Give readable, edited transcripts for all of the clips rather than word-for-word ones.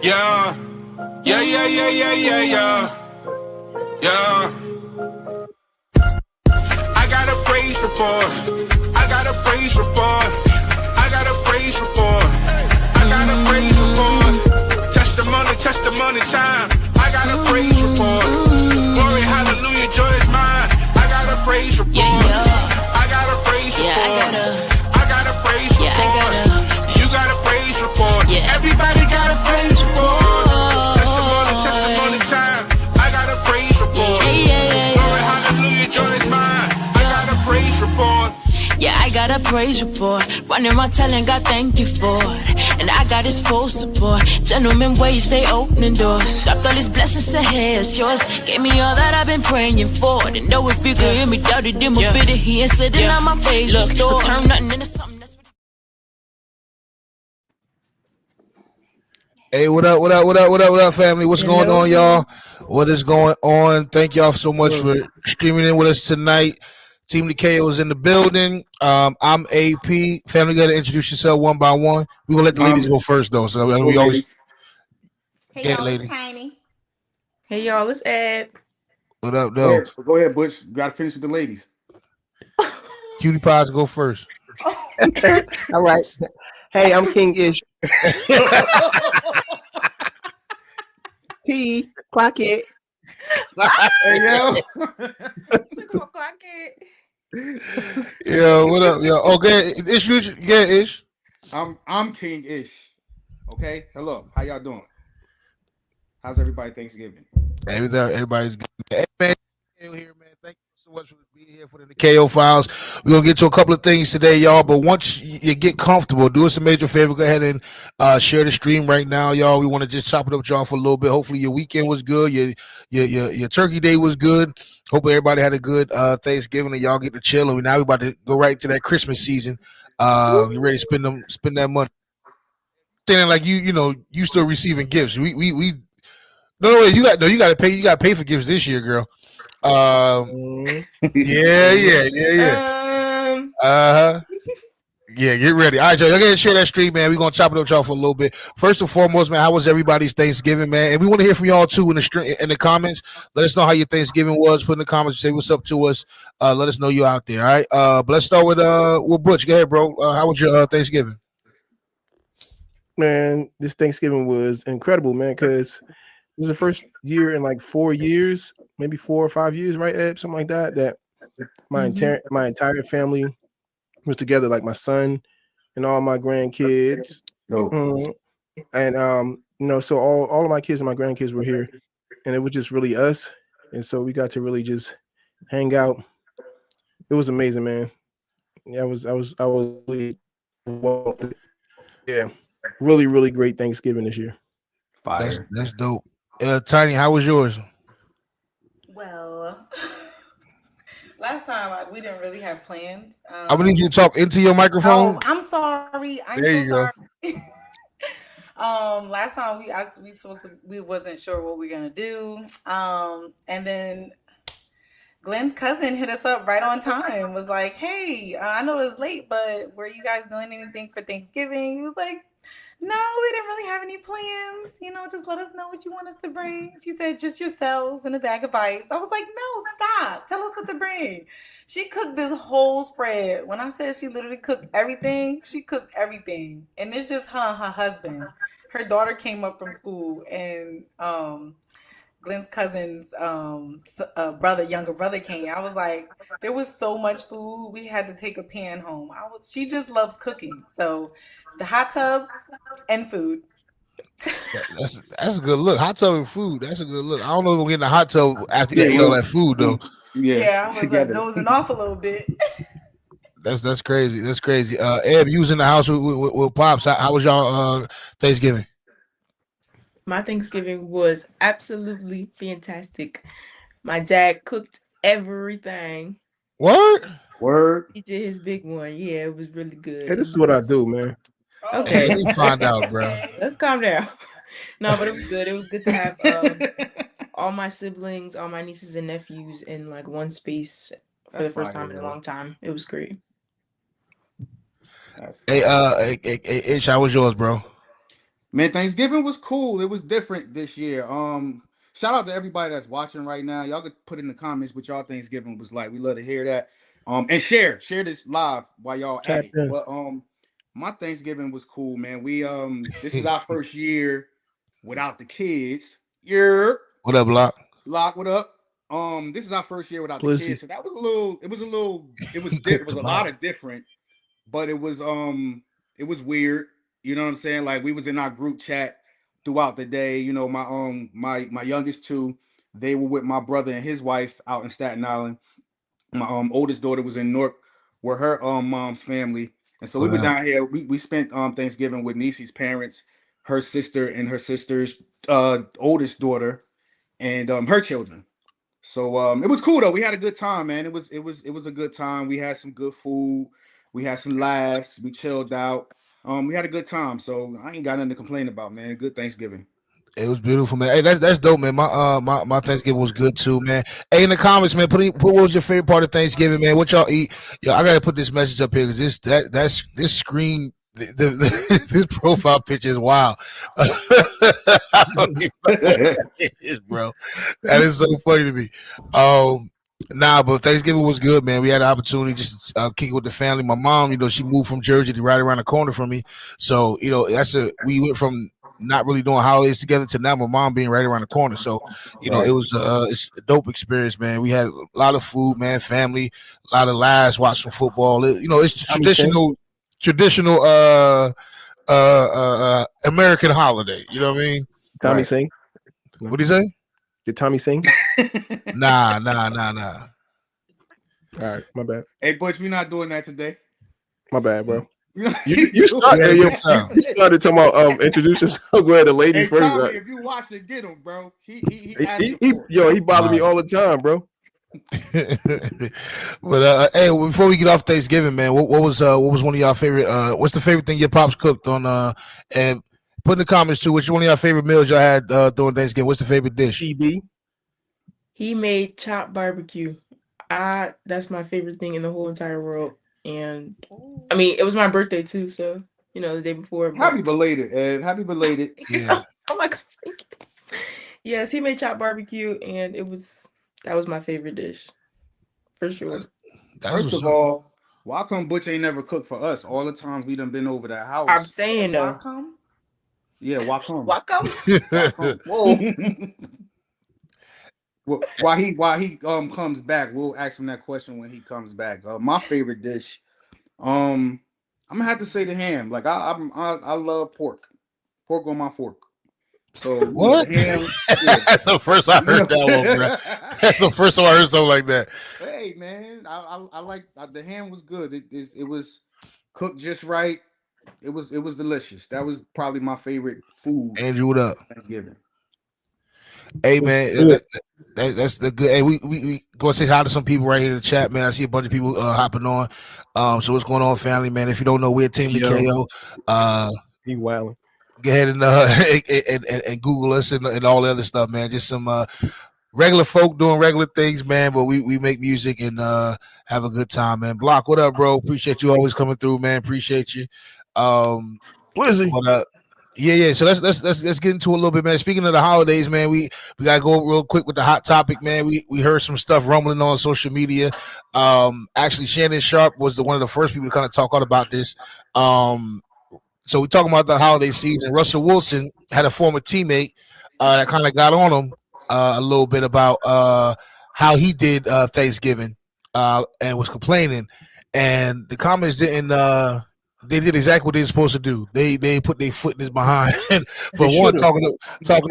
Yeah, yeah, yeah, yeah, yeah, yeah, yeah, yeah. I got a praise report. I got a praise report. I got a praise report. I got a praise report. Testimony, testimony time. I got a praise report. Glory, hallelujah, joy is mine. I got a praise report. I got a praise report. I got a praise report. You got a praise report. Everybody got a praise report. Testimony, testimony time. I got a praise report. Glory, hallelujah, joy is mine. I got a praise report. Yeah, I got a praise report. Running my talent, God thank you for it. And I got his full support. Gentlemen ways, they opening doors. Dropped all these blessings ahead, it's yours. Gave me all that I've been praying for. Didn't know if you could hear me, doubted him a bit. He ain't sitting on my page. Look, turn nothing into something. Hey, what up, family? What's going on, y'all? What is going on? Thank y'all so much for streaming in with us tonight. Team Nikeo is in the building. I'm AP. Family, got to introduce yourself one by one. We're going to let the ladies go first, though. So we always get lady. Tiny. Hey, y'all, it's Ed. What up, though? Go ahead, Butch. Got to finish with the ladies. Cutie Pies, go first. All right. Hey, I'm King Ish. P, clock it. Hey, yo. Clock it. Yo, what up, yo? Okay, Ish, yeah, Ish. I'm King Ish. Okay, hello. How y'all doing? How's everybody Thanksgiving? Everybody's good. Hey, man, here, man. Thank you so much for being here for the Nikeo Files. We're gonna get to a couple of things today, y'all. But once you get comfortable, do us a major favor. Go ahead and share the stream right now, y'all. We want to just chop it up with y'all for a little bit. Hopefully, your weekend was good. Your turkey day was good. Hope everybody had a good Thanksgiving and y'all get to chill. And now we about to go right to that Christmas season. You ready to spend that money? Saying like you still receiving gifts. We no you got to pay for gifts this year, girl. Yeah, get ready. All right, y'all. Y'all gotta share that stream, man. We're gonna chop it up with y'all for a little bit. First and foremost, man, how was everybody's Thanksgiving, man? And we want to hear from y'all too in the comments. Let us know how your Thanksgiving was. Put in the comments, say what's up to us. Let us know you out there. All right. But let's start with Butch. Go ahead, bro. How was your Thanksgiving? Man, this Thanksgiving was incredible, man, because this is the first year in like 4 years, maybe 4 or 5 years, right, Ed? Something like that my entire family was together, like my son and all my grandkids. And so all of my kids and my grandkids were here, and it was just really us. And so we got to really just hang out. It was amazing, man. Yeah, I was really, yeah, really, really great Thanksgiving this year. Fire. That's dope. Tiny, how was yours? Well, last time we didn't really have plans. I would need you to talk into your microphone. Oh, I'm sorry. There you go. Last time we spoke, we wasn't sure what we were gonna do. And then Glenn's cousin hit us up right on time. Was like, "Hey, I know it's late, but were you guys doing anything for Thanksgiving?" He was like, "No, we didn't really have any plans. Just let us know what you want us to bring." She said, "Just yourselves and a bag of ice." I was like, "No, stop. Tell us what to bring." She cooked this whole spread. When I said she literally cooked everything, she cooked everything. And it's just her and her husband. Her daughter came up from school, and Glenn's cousin's younger brother came. I was like, there was so much food. We had to take a pan home. She just loves cooking. So the hot tub and food. That's a good look. Hot tub and food. That's a good look. I don't know if we'll get in the hot tub after you eat all that food though. Yeah, I was dozing off a little bit. That's crazy. That's crazy. Eb, you was in the house with Pops. How was y'all Thanksgiving? My Thanksgiving was absolutely fantastic. My dad cooked everything. Word. He did his big one. Yeah, it was really good. Hey, this is what I do, man. Okay. Let me find out, bro. Let's calm down. No, but it was good. It was good to have all my siblings, all my nieces and nephews in like one space for the first time in a long time. It was great. Hey, Ish, how was yours, bro? Man, Thanksgiving was cool. It was different this year. Shout out to everybody that's watching right now. Y'all could put in the comments what y'all Thanksgiving was like. We love to hear that. And share this live while y'all at Tap it. in. But my Thanksgiving was cool, man. We this is our first year without the kids. Yeah, What up, Block? Lock, what up? This is our first year without the Blizzy. kids, so that was a little. It was a little. It was. Cook It was the a lot mouth. of different, but it was. It was weird. You know what I'm saying? Like we was in our group chat throughout the day. You know, my youngest two, they were with my brother and his wife out in Staten Island. My oldest daughter was in Newark with her mom's family, and so we were down here. We spent Thanksgiving with Niecy's parents, her sister, and her sister's oldest daughter, and her children. So it was cool though. We had a good time, man. It was a good time. We had some good food. We had some laughs. We chilled out. We had a good time. So I ain't got nothing to complain about, man. Good Thanksgiving. It was beautiful, man. Hey, that's dope, man. My Thanksgiving was good too, man. Hey, in the comments, man, put what was your favorite part of Thanksgiving, man? What y'all eat? Yo, I gotta put this message up here because this screen. This profile picture is wild. I don't even know what it is, bro. That is so funny to me. But Thanksgiving was good, man. We had an opportunity just to kick it with the family. My mom, she moved from Jersey to right around the corner from me. So, we went from not really doing holidays together to now my mom being right around the corner. So, Right. it was it's a dope experience, man. We had a lot of food, man, family, a lot of laughs, watch some football. It's traditional American holiday. You know what I mean? Tommy Right. sing? What do you say? Did Tommy sing? Nah. All right, my bad. Hey, Butch, we're not doing that today. My bad, bro. You We started. had a You good time. started talking about introduce yourself. Go ahead, the lady Hey, first. Tommy, Right? if you watch it, get him, bro. He asked for it. He bothered me all the time, bro. But hey, before we get off Thanksgiving, man, what was one of y'all favorite? What's the favorite thing your pops cooked on? And put in the comments too. Which one of y'all favorite meals y'all had during Thanksgiving? What's the favorite dish? TB. He made chopped barbecue. That's my favorite thing in the whole entire world. And I mean, it was my birthday too, so the day before. Happy belated, Ed. Happy belated. Yeah. Oh my god, thank you. Yes, he made chopped barbecue, and that was my favorite dish, for sure. First of all, why come Butch ain't never cooked for us? All the times we done been over that house. I'm saying though. Welcome. Yeah, why come? Welcome. Why come? Whoa. Well, while he comes back, we'll ask him that question when he comes back. My favorite dish, I'm gonna have to say the ham. Like I love pork on my fork. So What? the ham. That's the first I heard that one, bro. That's the first time I heard something like that. Hey man, I like the ham was good. It was cooked just right. It was delicious. That was probably my favorite food. Andrew, what up? Thanksgiving. Hey man, that's the good. Hey, we go say hi to some people right here in the chat, man. I see a bunch of people hopping on. So what's going on, family, man? If you don't know, we're Team Nikeo. He wilding. Go ahead and and Google us and all the other stuff, man. Just some regular folk doing regular things, man. But we make music and have a good time, man. Block, what up, bro? Appreciate you always coming through, man. Appreciate you. Blizzy. What up? Yeah. So let's get into a little bit, man. Speaking of the holidays, man, we gotta go real quick with the hot topic, man. We heard some stuff rumbling on social media. Actually, Shannon Sharp was one of the first people to kind of talk out about this. So we're talking about the holiday season. Russell Wilson had a former teammate that kind of got on him a little bit about how he did Thanksgiving and was complaining. And the comments didn't. They did exactly what they were supposed to do. They put their foot in his behind. For one, talking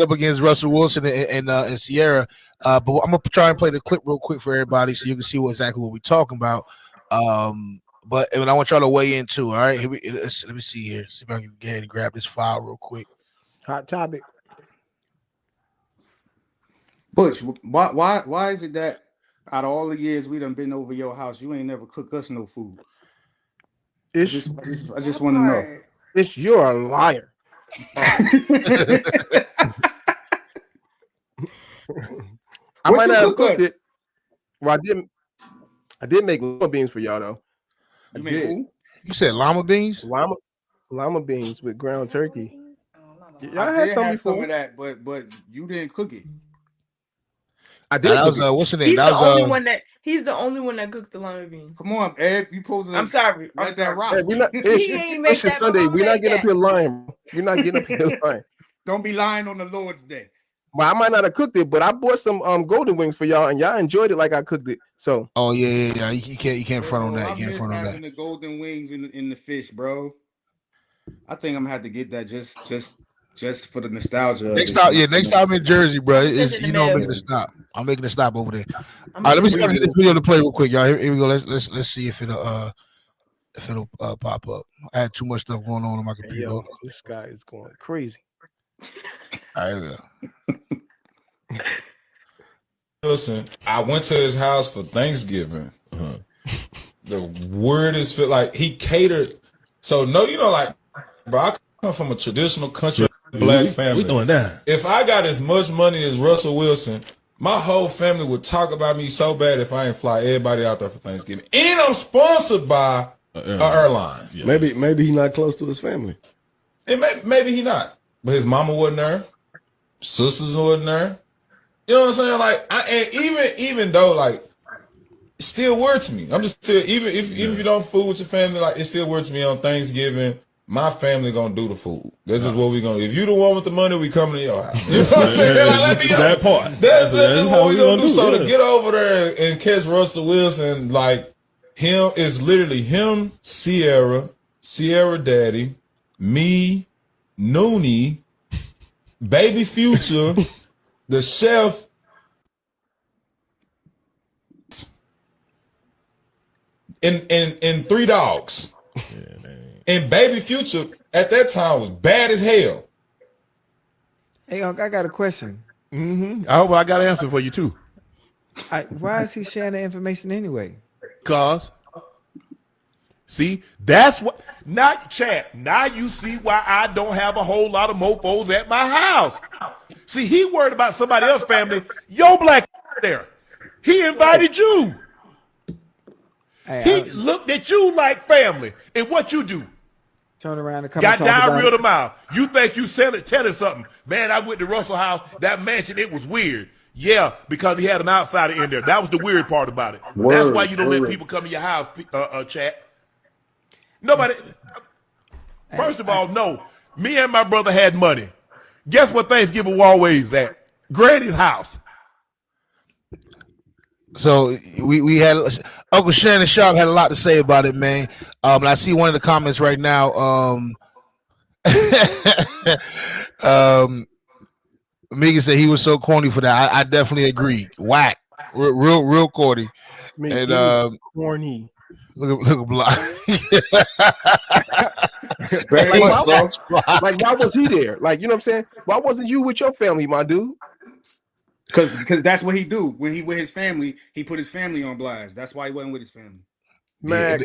up against Russell Wilson and Sierra. But I'm gonna try and play the clip real quick for everybody so you can see exactly what we're talking about. But I want y'all to weigh in too. All right, let me see here. See if I can get ahead and grab this file real quick. Hot topic. Butch, why is it that out of all the years we done been over your house, you ain't never cooked us no food? I just want to know. You're a liar. I might not have cooked it. Well, I did make lima beans for y'all though. You made who? You said llama beans? Llama beans with ground turkey. I I had did some have some before. of that, but you didn't cook it. I Now, did that cook was it. what's the name? He's That the was only one that cooks the lima beans. Come on, Ed. You supposed to I'm sorry. let that rock. Hey, we're not. He ain't make It's that. Sunday. Mama We're not made getting up that. here lying. We're not getting up here lying. Don't be lying on the Lord's Day. But I might not have cooked it, but I bought some golden wings for y'all, and y'all enjoyed it like I cooked it. So yeah. You can't front on that. I You can't miss front on having that. the golden wings in the fish, bro. I think I'm gonna have to get that just for the nostalgia of Next it. time, next time in Jersey, bro, I'ma send it in the I'm mail. making a stop. I'm making a stop over there. I'm All right, let me gonna see if I can get this video to play real quick, y'all. Here we go. Let's see if it'll pop up. I had too much stuff going on my computer. yo, this guy is going crazy. All right, here we go. Listen, I went to his house for Thanksgiving. The weirdest feel like he catered. So no, like, bro, I come from a traditional country black family. We throwing down. If I got as much money as Russell Wilson, my whole family would talk about me so bad if I ain't fly everybody out there for Thanksgiving. And I'm sponsored by an airline. Yeah. Maybe he's not close to his family. And maybe he not, but his mama wasn't there, sisters wasn't there. You know what I'm saying? Like, and even though like, it's still weird to me. I'm just still even if you don't food with your family, like it's still weird to me on Thanksgiving. My family gonna do the food. This is what we gonna. If you the one with the money, we coming to your house. You know what I'm saying? Like, that part. That's what we gonna do. So yeah. to get over there and catch Russell Wilson, like him, is literally him, Sierra Daddy, me, Noonie, Baby Future, the chef, and 3 dogs. And Baby Future at that time was bad as hell. Hey, Unc, I got a question. I hope I got an answer for you too. Why is he sharing the information anyway? Cause see, that's what not chat. Now you see why I don't have a whole lot of mofos at my house. See, he worried about somebody else's family. Yo, black there. He invited you. Hey, He looked at you like family. And what you do? turn around and come Got and talk down about real it. to mouth. You think you telling something. Man, I went to Russell House, that mansion, it was weird. Yeah, because he had an outsider in there. That was the weird part about it. That's why you don't let people come to your house, chat. Nobody. First of all, no. Me and my brother had money. Guess what Thanksgiving was always at? Granny's house. So we had Uncle Shannon Sharp had a lot to say about it, man. And I see one of the comments right now. Mika said he was so corny for that. I definitely agree. Whack, real corny. And corny. Look at Block. Like, why was he there? Like, you know what I'm saying? Why wasn't you with your family, my dude? Because that's what he do. When he with his family, he put his family on blast. That's why he wasn't with his family. Man,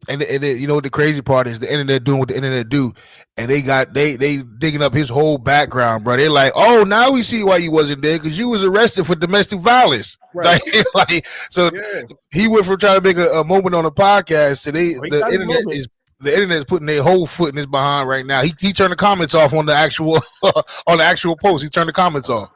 and you know what the crazy part is? The internet doing what the internet do, and they digging up his whole background, bro. They're like, oh, now we see why you wasn't there because you was arrested for domestic violence. Right. He went from trying to make a moment on a podcast to the internet is putting their whole foot in his behind right now. He turned the comments off on the actual post. He turned the comments off.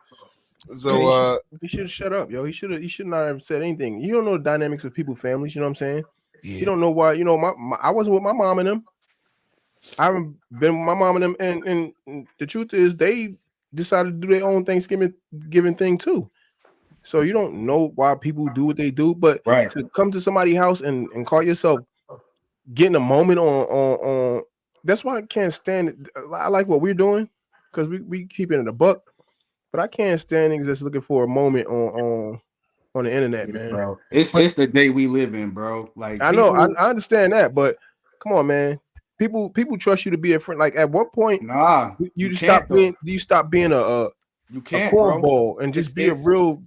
So he should have shut up, yo. He should not have said anything. You don't know the dynamics of people's families. You know what I'm saying? Yeah. You don't know why. You know, I wasn't with my mom and them. I haven't been with my mom and them, and the truth is, they decided to do their own Thanksgiving thing too. So you don't know why people do what they do, but to come to somebody's house and call yourself getting a moment on that's why I can't stand it. I like what we're doing because we keep it in a buck. But I can't stand niggas that's looking for a moment on the internet, man. Bro, it's the day we live in, bro. Like I know, I understand that, but come on, man. People trust you to be a friend. Like, at what point, you stop being? Do you stop being a cornball and just be a real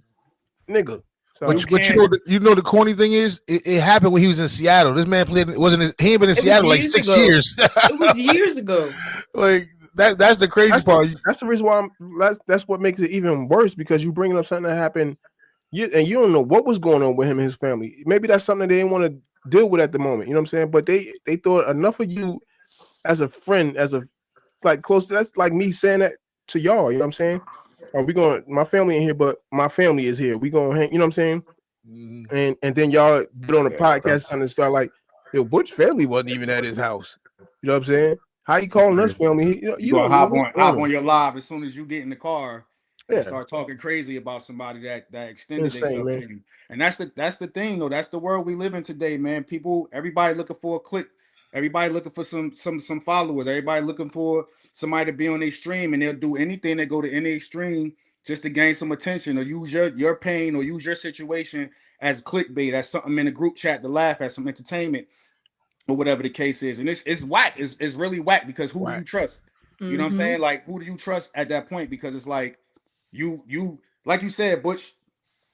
nigga? So but you know the corny thing is, it happened when he was in Seattle. This man he ain't been in Seattle like 6 years. It was years ago. Like. That's the crazy part. That's the reason why that's what makes it even worse, because you bringing up something that happened, and you don't know what was going on with him and his family. Maybe that's something they didn't want to deal with at the moment. You know what I'm saying? But they thought enough of you as a friend, as a like close. That's like me saying that to y'all. You know what I'm saying? Are we going? My family in here, but my family is here. We gonna hang. You know what I'm saying? And then y'all get on a podcast and start like, yo, Butch family wasn't even at his house. You know what I'm saying? How you calling us family? You don't gonna know what's hop going on your live as soon as you get in the car and Yeah. start talking crazy about somebody that extended Insane, themselves man. to you. And that's the thing though. That's the world we live in today, man. Everybody looking for a click. Everybody looking for some followers. Everybody looking for somebody to be on their stream, and they'll do anything to go to any extreme just to gain some attention or use your pain or use your situation as clickbait, as something in a group chat to laugh at, some entertainment or whatever the case is. And it's whack. It's really whack because who do you trust? You know what I'm saying? Like, who do you trust at that point? Because it's like you like you said, Butch,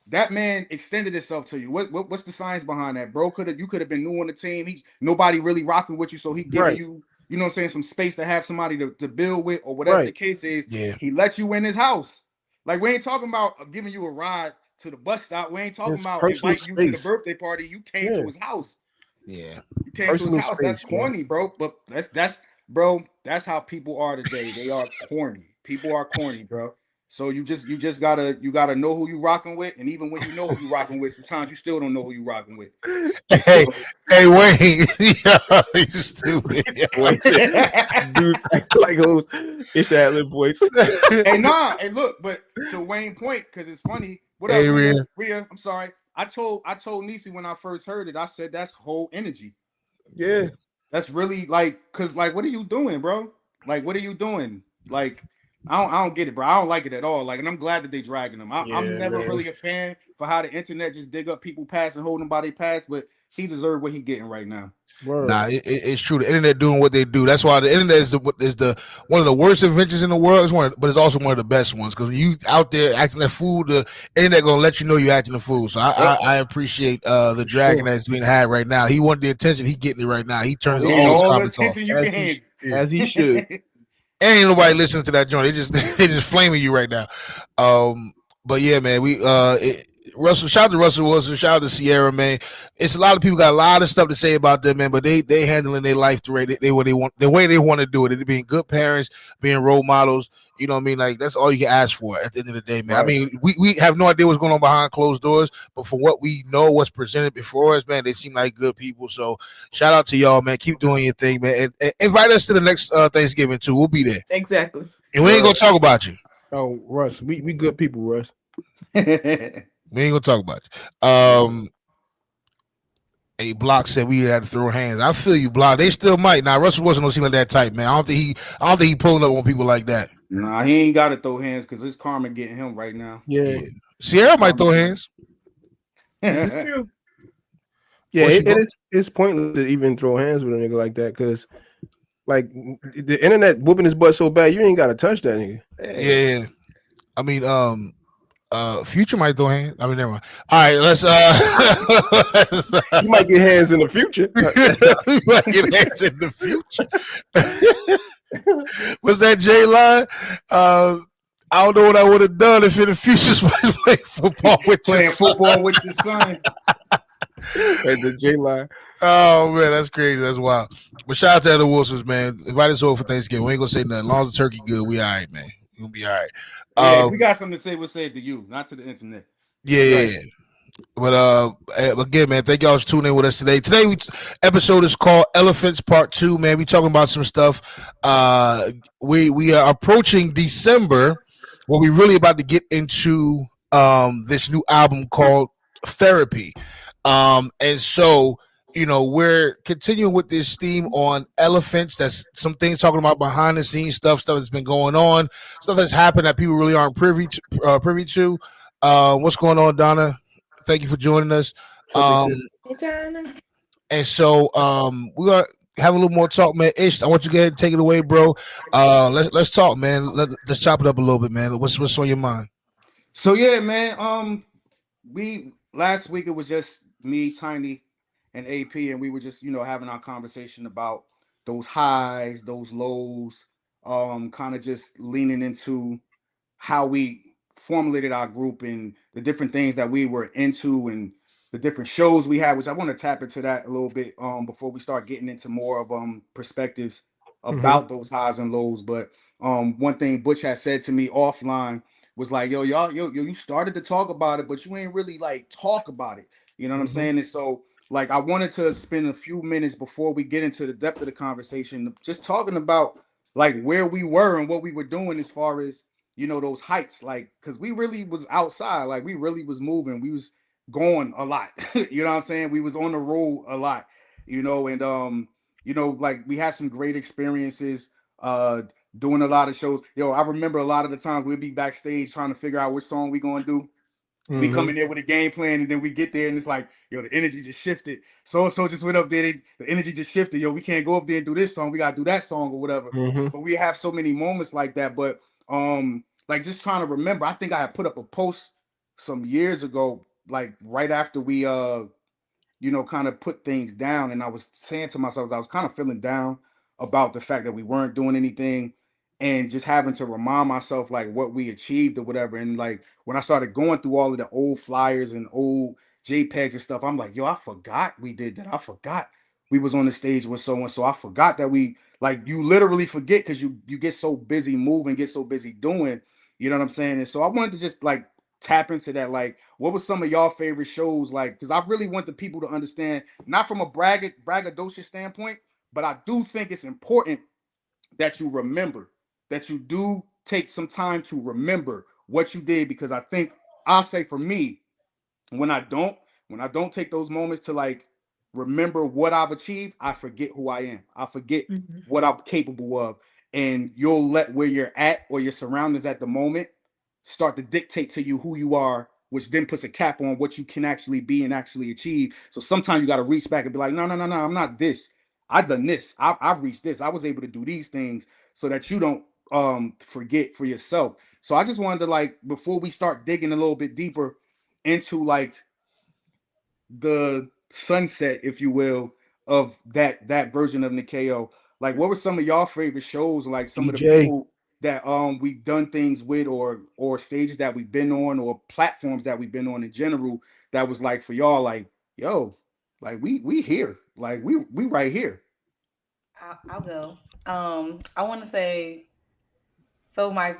that man extended himself to you. What's the science behind that, bro? You could have been new on the team. Nobody really rocking with you, so he giving you, you know what I'm saying, some space to have somebody to build with or whatever the case is. Yeah. He let you in his house. Like, we ain't talking about giving you a ride to the bus stop. We ain't talking It's about personal inviting you to the space. birthday party. You came to his house. Yeah. You came to his Personal house. That's space, man. corny, bro. But that's bro. That's how people are today. They are corny. People are corny, bro. So you just gotta know who you rocking with, and even when you know who you rocking with, sometimes you still don't know who you rocking with. Hey, hey, Wayne, yeah, you stupid. Dudes act like hoes. It's that lip voice. Hey, nah, hey, look, but to Wayne point, because it's funny. What Hey, up, Rhea? Rhea. Rhea, I'm sorry. I told Niecy when I first heard it, I said that's whole energy. Yeah. That's really like, cause like, what are you doing, bro? Like, what are you doing? Like, I don't get it, bro. I don't like it at all. Like, and I'm glad that they dragging him. I'm never man. really a fan for how the internet just dig up people past and hold them by their past, but he deserved what he getting right now. Word. Nah, it's true. The internet doing what they do. That's why the internet is the one of the worst inventions in the world. But it's also one of the best ones because you out there acting a fool, the internet gonna let you know you're acting a fool. So I appreciate the dragon that's being had right now. He wanted the attention. He getting it right now. He turned all his All the comments off. attention you can. As he should. Ain't nobody listening to that joint. They just flaming you right now. But yeah, man, Russell, shout out to Russell Wilson, shout out to Sierra, man. It's a lot of people got a lot of stuff to say about them, man, but they handling their life the way they want, the way they want to do it. They're being good parents, being role models. You know what I mean? Like, that's all you can ask for at the end of the day, man. Right. I mean, we have no idea what's going on behind closed doors, but for what we know, what's presented before us, man, they seem like good people. So shout out to y'all, man. Keep doing your thing, man. And invite us to the next Thanksgiving too. We'll be there. Exactly. And we ain't gonna talk about you. Oh, Russ, we good people, Russ. We ain't gonna talk about you. A Block said we had to throw hands. I feel you, Block. They still might. Now, Russell wasn't gonna seem like that type, man. I don't think he pulling up on people like that. Nah, he ain't got to throw hands because his karma getting him right now. Yeah. Sierra might throw hands. Is this true? Yeah, it's pointless to even throw hands with a nigga like that because, like, the internet whooping his butt so bad, you ain't got to touch that nigga. Yeah. I mean, Future might throw hands. I mean, never mind. All right, let's you might get hands in the future. You might get hands in the future. Was that J line? I don't know what I would have done if in the future I was playing football with your son. Hey, the J line. Oh man, that's crazy. That's wild. But shout out to the Wilsons, man. Invite us over for Thanksgiving. We ain't gonna say nothing. As long as the turkey good, we all right, man. We gonna be all right. Yeah, if we got something to say, we'll say it to you, not to the internet. Yeah. But again, man, thank y'all for tuning in with us today. Episode is called Elephants Part 2, man. We talking about some stuff. We are approaching December, where we really about to get into this new album called Therapy. And so, you know, we're continuing with this theme on elephants. That's some things talking about behind the scenes stuff that's been going on, stuff that's happened that people really aren't privy to. What's going on, Donna? Thank you for joining us. And so we're gonna have a little more talk, man. Ish, I want you to go ahead and take it away, bro. Let's talk, man. Let's chop it up a little bit, man. What's on your mind? So yeah, man. Last week it was just me, Tiny, and AP, and we were just, you know, having our conversation about those highs, those lows, kind of just leaning into how we formulated our group and the different things that we were into and the different shows we had, which I want to tap into that a little bit before we start getting into more of perspectives about those highs and lows. But one thing Butch had said to me offline was like, yo, you started to talk about it, but you ain't really like talk about it. You know what I'm saying? And so like I wanted to spend a few minutes before we get into the depth of the conversation, just talking about like where we were and what we were doing as far as, you know, those heights, like because we really was outside, like we really was moving, we was going a lot. You know what I'm saying? We was on the road a lot, you know, and you know, like we had some great experiences doing a lot of shows. Yo, I remember a lot of the times we'd be backstage trying to figure out which song we gonna do. We come in there with a game plan, and then we get there, and it's like, yo, the energy just shifted. So just went up there. The energy just shifted. Yo, we can't go up there and do this song. We gotta do that song or whatever. But we have so many moments like that. But like just trying to remember. I think I had put up a post some years ago, like right after we you know, kind of put things down. And I was saying to myself, I was kind of feeling down about the fact that we weren't doing anything and just having to remind myself like what we achieved or whatever. And like when I started going through all of the old flyers and old JPEGs and stuff, I'm like, yo, I forgot we did that. I forgot we was on the stage with so and so. I forgot that we like you literally forget because you get so busy moving, get so busy doing, you know what I'm saying? And so I wanted to just like tap into that. Like, what was some of y'all favorite shows? Like, because I really want the people to understand, not from a braggadocious standpoint, but I do think it's important that you remember, that you do take some time to remember what you did, because I think I'll say for me, when I don't take those moments to like remember what I've achieved, I forget who I am. I forget what I'm capable of. And you'll let where you're at or your surroundings at the moment start to dictate to you who you are, which then puts a cap on what you can actually be and actually achieve. So sometimes you got to reach back and be like, no, I'm not this. I've done this. I've reached this. I was able to do these things, so that you don't forget for yourself. So I just wanted to, like, before we start digging a little bit deeper into like the sunset, if you will, of that version of Nikeo, like what were some of y'all favorite shows, like some of the DJ. people that we've done things with, or stages that we've been on, or platforms that we've been on in general, that was like for y'all like, yo, like we here, like we right here. I'll go. I want to say, so my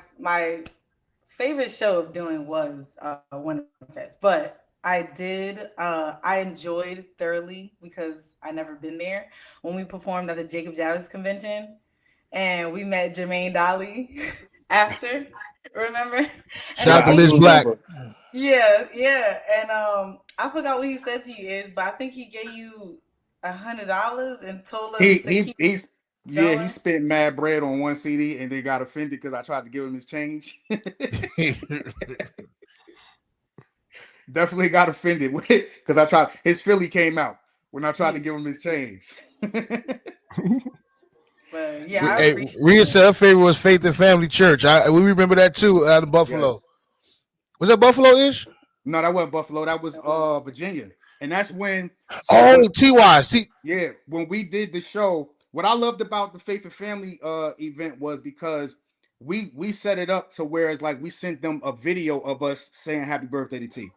favorite show of doing was Whattup Fest, but I enjoyed thoroughly because I never been there when we performed at the Jacob Javits convention, and we met Jermaine Dolly after. Remember? And Shout I out to Yeah, I think Liz do he Black. remember. yeah, and I forgot what he said to you, Ish, but I think he gave you $100 and told us to keep He's yeah, he going. spent mad bread on one CD and then got offended because I tried to give him his change. Definitely got offended with it because I tried, his Philly came out when I tried to give him his change. But yeah, I Hey, appreciate Rhea it. said her favorite was Faith and Family Church. We remember that too out of Buffalo. Yes. Was that Buffalo ish? No, that wasn't Buffalo. That was Virginia. And that's when, so when, Oh, TY. See, yeah, when we did the show, what I loved about the Faith and Family event was because we set it up to where it's like we sent them a video of us saying happy birthday to T.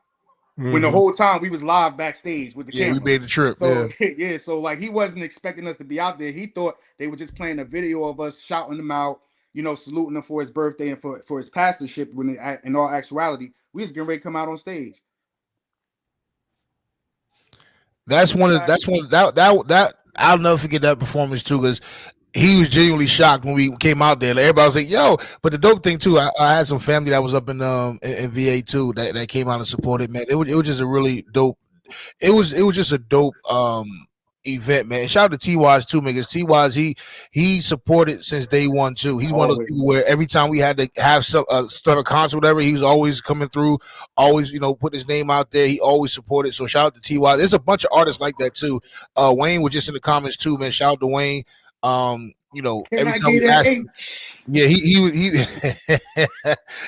When the whole time we was live backstage with the yeah, we camera. made the trip. So Yeah. yeah, so like he wasn't expecting us to be out there. He thought they were just playing a video of us shouting him out, you know, saluting him for his birthday and for his pastorship. When in all actuality, we was getting ready to come out on stage. That's one of Sorry. that's one that I'll never forget that performance too, because he was genuinely shocked when we came out there. Like, everybody was like, "Yo!" But the dope thing too, I had some family that was up in VA too that came out and supported. Man, it was just a really dope. It was just a dope event, man. Shout out to T Wise too, man. Because T Wise he supported since day one too. He's one of those people Always. where every time we had to have some start a concert, whatever, he was always coming through, always put his name out there. He always supported. So shout out to T Wise. There's a bunch of artists like that too. Wayne was just in the comments too, man. Shout out to Wayne. Can Every I time get we an asked him, H? yeah, he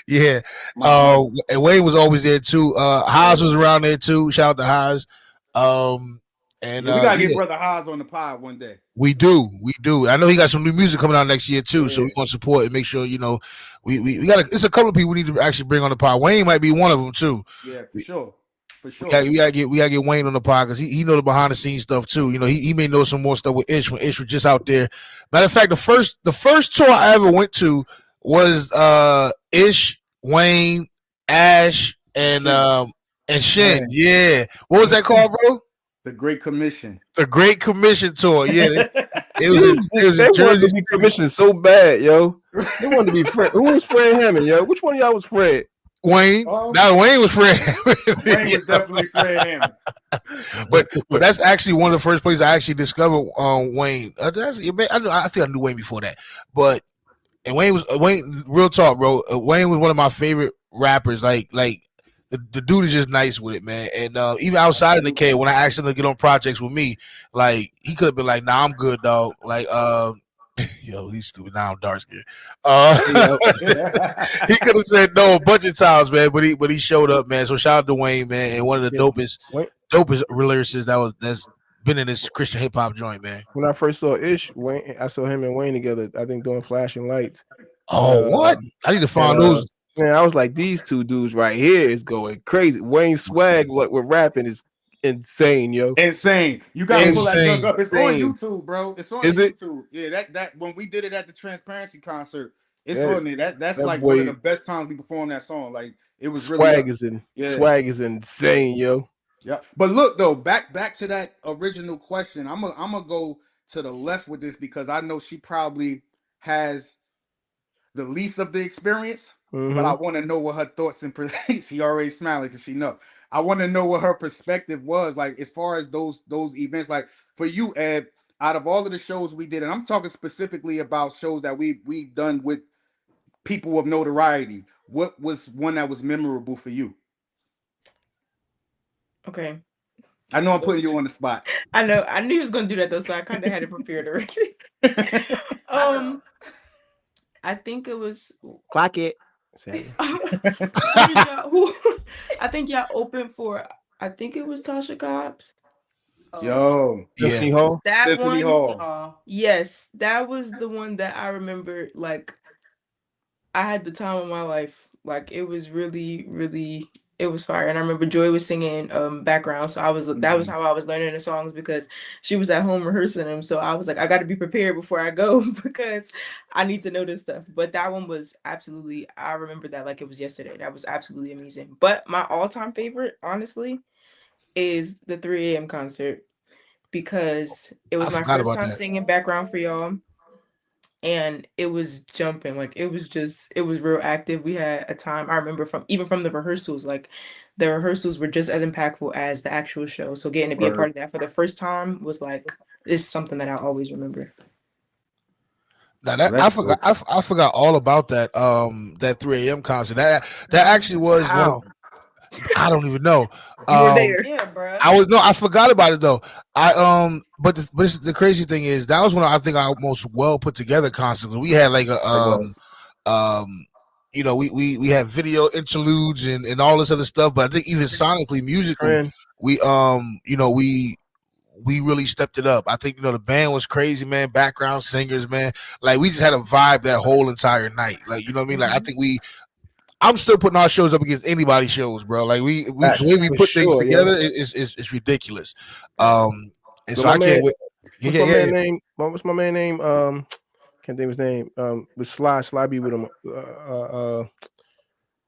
yeah. And Wayne was always there too. Haas was around there too. Shout out to Haas. And Yeah, we gotta get yeah, Brother Haas on the pod one day. we do. I know he got some new music coming out next year too, so Yeah, we want to support and make sure we got. It's a couple of people we need to actually bring on the pod. Wayne might be one of them too. yeah, for sure. for sure. We gotta get Wayne on the pod because he know the behind the scenes stuff too. You know, he may know some more stuff with Ish when Ish was just out there. Matter of fact, the first tour I ever went to was Ish, Wayne, Ash, and Shin. Yeah. What was that called, bro? The Great Commission. The Great Commission tour. Yeah. It was they in wanted Jersey. to be commissioned so bad, yo. They wanted to be Fred. Who was Fred Hammond, yo? Which one of y'all was Fred? Wayne. Now Wayne was Fred. Wayne was definitely Fred Hammond. but that's actually one of the first places I actually discovered Wayne. I think I knew Wayne before that. But and Wayne. Real talk, bro. Wayne was one of my favorite rappers. Like the dude is just nice with it, man. And even outside of Nikeo, when I asked him to get on projects with me, like he could have been like, "Nah, I'm good, dog." Like yo, he's stupid. Now I'm dark skinned. He could have said no a bunch of times, man, but he showed up, man. So shout out to Wayne, man, and one of the dopest lyricists that's been in this Christian hip hop joint, man. When I first saw Ish, Wayne, I saw him and Wayne together. I think doing Flashing Lights. Oh, what? I need to find those. Man, I was like, these two dudes right here is going crazy. Wayne's swag, what we're rapping is insane, yo. Insane. You gotta pull that junk up. It's on YouTube, bro. It's on YouTube. Yeah, that when we did it at the Transparency concert, it's on there. That's like one of the best times we performed that song. Like it was swag really swag is insane, yo. Yeah. But look though, back to that original question. I'm gonna go to the left with this because I know she probably has the least of the experience. But I want to know what her thoughts and she already smiling because she know. I want to know what her perspective was like as far as those events. Like for you, Ed, out of all of the shows we did, and I'm talking specifically about shows that we've done with people of notoriety. What was one that was memorable for you? Okay. I know I'm putting you on the spot. I know. I knew he was going to do that though, so I kind of had it prepared already. I think it was Clock it. I think y'all opened for. I think it was Tasha Cobbs. Yo, Symphony Hall. Symphony Hall. Yes, that was the one that I remember. Like, I had the time of my life. Like, it was really, really. It was fire, and I remember Joy was singing background, so that was how I was learning the songs because she was at home rehearsing them. So I was like, I got to be prepared before I go because I need to know this stuff. But that one was absolutely, I remember that like it was yesterday. That was absolutely amazing. But my all-time favorite, honestly, is the 3 a.m. concert because it was my first time singing background for y'all. And it was jumping, like it was real active. We had a time, I remember from the rehearsals, like the rehearsals were just as impactful as the actual show. So getting to be a part of that for the first time was like, it's something that I always remember. Now that I forgot all about that 3 a.m. concert. That actually was I don't even know. You were there. Yeah, bro. I forgot about it though. But the crazy thing is that was one of I think our most well put together concerts. We had like we had video interludes and all this other stuff. But I think even sonically, musically, we really stepped it up. I think the band was crazy, man. Background singers, man. Like we just had a vibe that whole entire night. Like you know what I mean. Like I think I'm still putting our shows up against anybody's shows, bro. Like we put things together is ridiculous. And so I can't wait. What's my man name? Can't think of his name. With Sly be with him.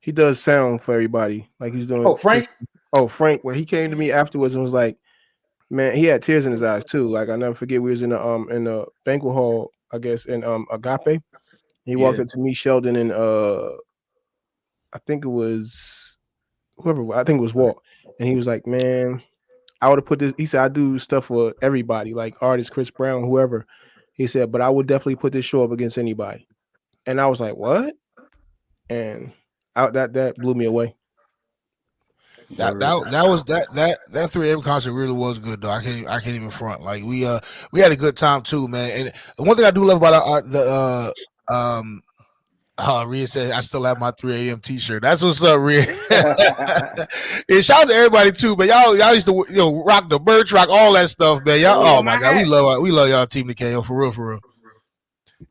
He does sound for everybody. Like he's doing. Frank. Where he came to me afterwards and was like, man, he had tears in his eyes too. Like I never forget. We was in the banquet hall, I guess, in Agape. He walked up to me, Sheldon, and I think it was Walt. And he was like, man, I would have put this. He said, I do stuff for everybody, like artists, Chris Brown, whoever. He said, but I would definitely put this show up against anybody. And I was like, what? And that blew me away. That 3 a.m. concert really was good though. I can't even front. Like we had a good time too, man. And the one thing I do love about Rhea said I still have my 3 a.m. t-shirt. That's what's up, Rhea. And shout out to everybody too, but y'all used to rock the merch, rock all that stuff, man. Y'all, oh my god, we love y'all Team Nikeo for real.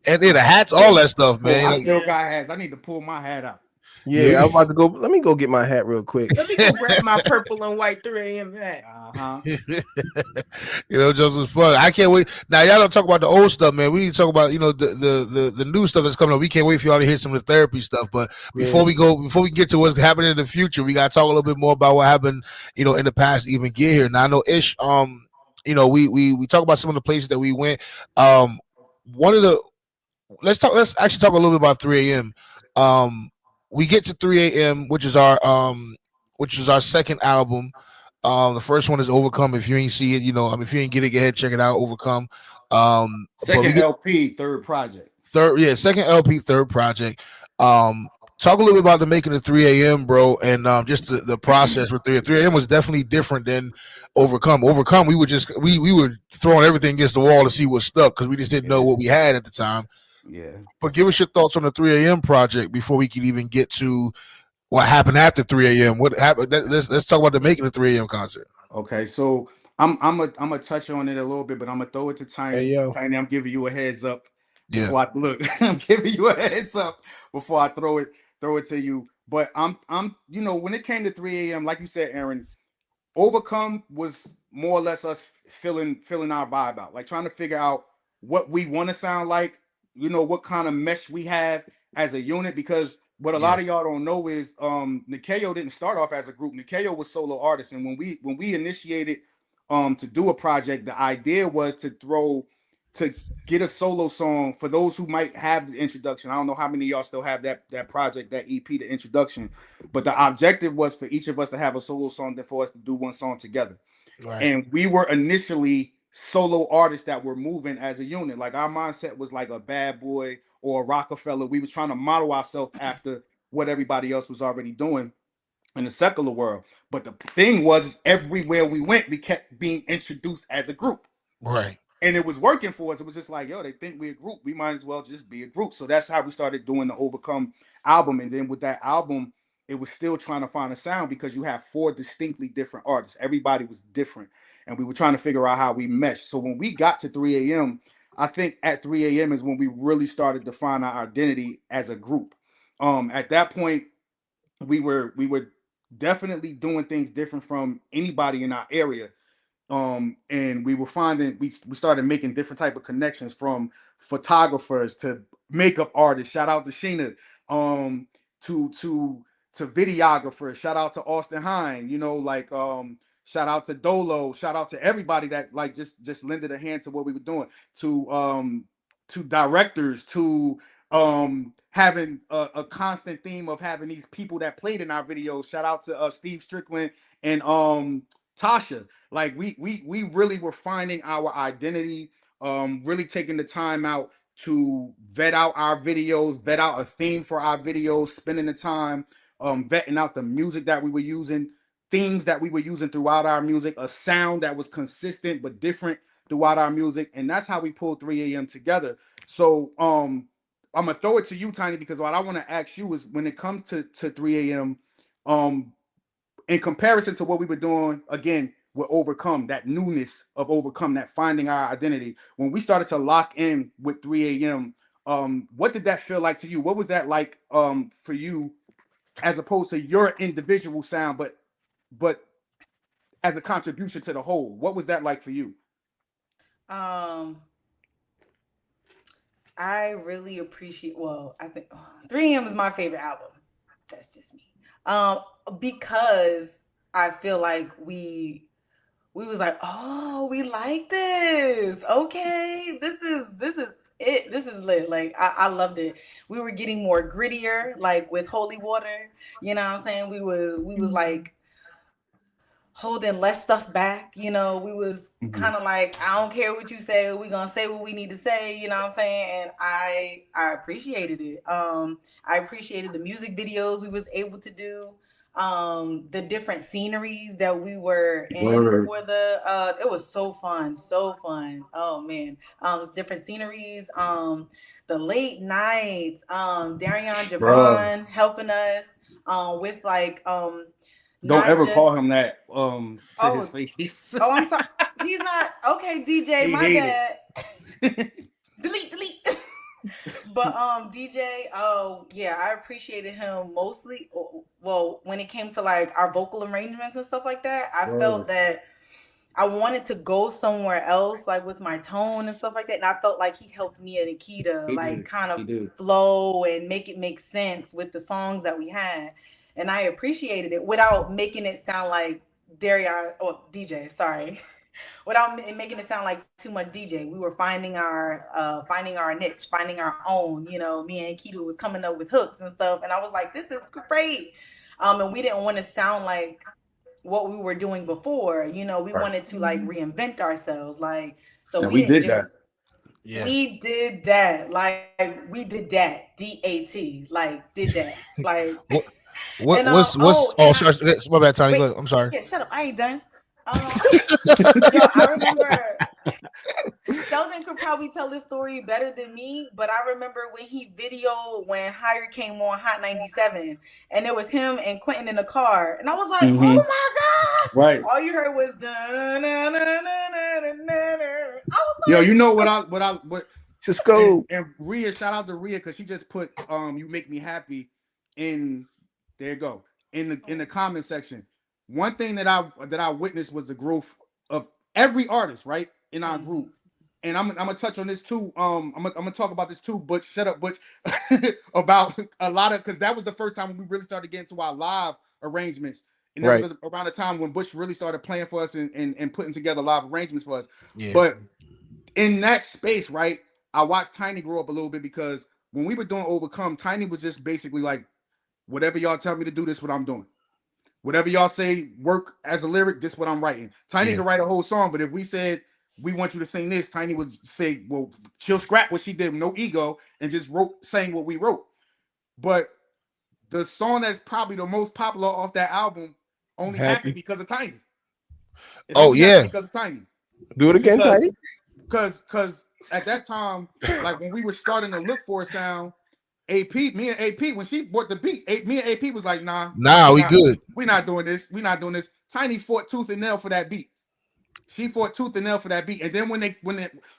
And then the hats, all that stuff, man. I still got hats. I need to pull my hat out. Yeah, I'm about to go. Let me go get my hat real quick. Let me go grab my purple and white 3 a.m. hat. You know, just was fun. I can't wait. Now y'all don't talk about the old stuff, man. We need to talk about, you know, the new stuff that's coming up. We can't wait for y'all to hear some of the therapy stuff. But before we get to what's happening in the future, we gotta talk a little bit more about what happened, you know, in the past to even get here. Now I know Ish, you know, we talk about some of the places that we went. One of the let's actually talk a little bit about 3 a.m. We get to 3 a.m., which is our second album. The first one is Overcome. If you ain't see it, you know, I mean, if you ain't get it, go ahead, check it out. Overcome. Second LP, third project. Second LP, third project. Talk a little bit about the making of 3 a.m., bro, and just the process with 3 a.m. was definitely different than Overcome. Overcome, we were throwing everything against the wall to see what stuck because we just didn't know what we had at the time. Yeah. But give us your thoughts on the 3 a.m. project before we can even get to what happened after 3 a.m. What happened? Let's talk about the making of 3 a.m. concert. Okay, so I'm a touch on it a little bit, but I'm gonna throw it to Tiny. Hey, yo. Tiny, I'm giving you a heads up Yeah. before I look. I'm giving you a heads up before I throw it to you. But I'm you know, when it came to 3 a.m., like you said, Aaron, Overcome was more or less us filling our vibe out, like trying to figure out what we want to sound like, you know, what kind of mesh we have as a unit. Because what a lot of y'all don't know is Nikeo didn't start off as a group. Nikeo was solo artists, and when we initiated to do a project, the idea was to get a solo song for those who might have the introduction. I don't know how many of y'all still have that project, that EP, the introduction, but the objective was for each of us to have a solo song, then for us to do one song together. Right. And we were initially solo artists that were moving as a unit. Like our mindset was like a Bad Boy or a Rockefeller. We were trying to model ourselves after what everybody else was already doing in the secular world. But the thing was, everywhere we went, we kept being introduced as a group. Right. And it was working for us. It was just like, yo, they think we're a group. We might as well just be a group. So that's how we started doing the Overcome album. And then with that album, it was still trying to find a sound because you have 4 distinctly different artists. Everybody was different. And we were trying to figure out how we meshed. So when we got to 3 a.m., I think at 3 a.m. is when we really started to find our identity as a group. At that point, we were definitely doing things different from anybody in our area. And we were finding we started making different type of connections, from photographers to makeup artists. Shout out to Sheena. To videographers. Shout out to Austin Hine. You know, like shout out to Dolo. Shout out to everybody that like just lended a hand to what we were doing. To directors. To having a constant theme of having these people that played in our videos. Shout out to Steve Strickland and Tasha. Like we really were finding our identity, really taking the time out to vet out our videos, vet out a theme for our videos, spending the time vetting out the music that we were using, themes that we were using throughout our music, a sound that was consistent but different throughout our music. And that's how we pulled 3 a.m. together. So I'm gonna throw it to you, Tiny, because what I want to ask you is, when it comes to 3 a.m., in comparison to what we were doing, again, with Overcome, that newness of Overcome, that finding our identity, when we started to lock in with 3 a.m., what did that feel like to you? What was that like for you, as opposed to your individual sound, but as a contribution to the whole? What was that like for you? I really appreciate, well, I think 3 a.m. is my favorite album. That's just me. Because I feel like we was like, oh, we like this. Okay, this is it. This is lit. Like I loved it. We were getting more grittier, like with Holy Water. You know what I'm saying? We was like holding less stuff back. You know, we was kind of like, I don't care what you say. We gonna say what we need to say. You know what I'm saying? And I appreciated it. I appreciated the music videos we was able to do. The different sceneries that we were in for the it was so fun. Oh man. Different sceneries, the late nights, Darion Javon helping us with like don't ever call him that to his face. Oh, I'm sorry. He's not okay, DJ, my bad. Delete. But DJ, oh yeah, I appreciated him mostly. Well, when it came to like our vocal arrangements and stuff like that, I felt that I wanted to go somewhere else, like with my tone and stuff like that. And I felt like he helped me and Nikita, like kind of flow and make it make sense with the songs that we had. And I appreciated it without making it sound like Darion or DJ, sorry. Without making it sound like too much DJ. We were finding our niche, finding our own. You know, me and Keto was coming up with hooks and stuff, and I was like, this is great. And we didn't want to sound like what we were doing before. You know, we wanted to like reinvent ourselves. Like, so And we didn't did just. Yeah. We did that. Like, we did that. DAT. Like, did that. Like. What's sorry, my bad, Tony. Go ahead. I'm sorry. Yeah, shut up. I ain't done. Yo, I remember Sheldon could probably tell this story better than me, but I remember when he videoed when Higher came on Hot 97, and it was him and Quentin in the car, and I was like, oh my god! Right. All you heard was dun, dun, dun, dun, dun, dun, dun. I was like, yo, you know what Cisco and Rhea, shout out to Rhea because she just put "You Make Me Happy" in. There you go in the comment section. One thing that I witnessed was the growth of every artist right in our group, and I'm gonna touch on this too. I'm gonna talk about this too. Butch, shut up, Butch. About a lot of because that was the first time we really started getting to our live arrangements. And that was around the time when Bush really started playing for us and putting together live arrangements for us. Yeah. But in that space, right, I watched Tiny grow up a little bit because when we were doing Overcome, Tiny was just basically like, whatever y'all tell me to do, this is what I'm doing. Whatever y'all say, work as a lyric, this is what I'm writing. Tiny could write a whole song, but if we said, we want you to sing this, Tiny would say, well, she'll scrap what she did, no ego, and just sang what we wrote. But the song that's probably the most popular off that album only happened because of Tiny. Because of Tiny. Do it again, Tiny. Because at that time, like when we were starting to look for a sound, me and AP, when she bought the beat, me and AP was like, nah, we good. We're not doing this. We're not doing this. Tiny fought tooth and nail for that beat. She fought tooth and nail for that beat. And then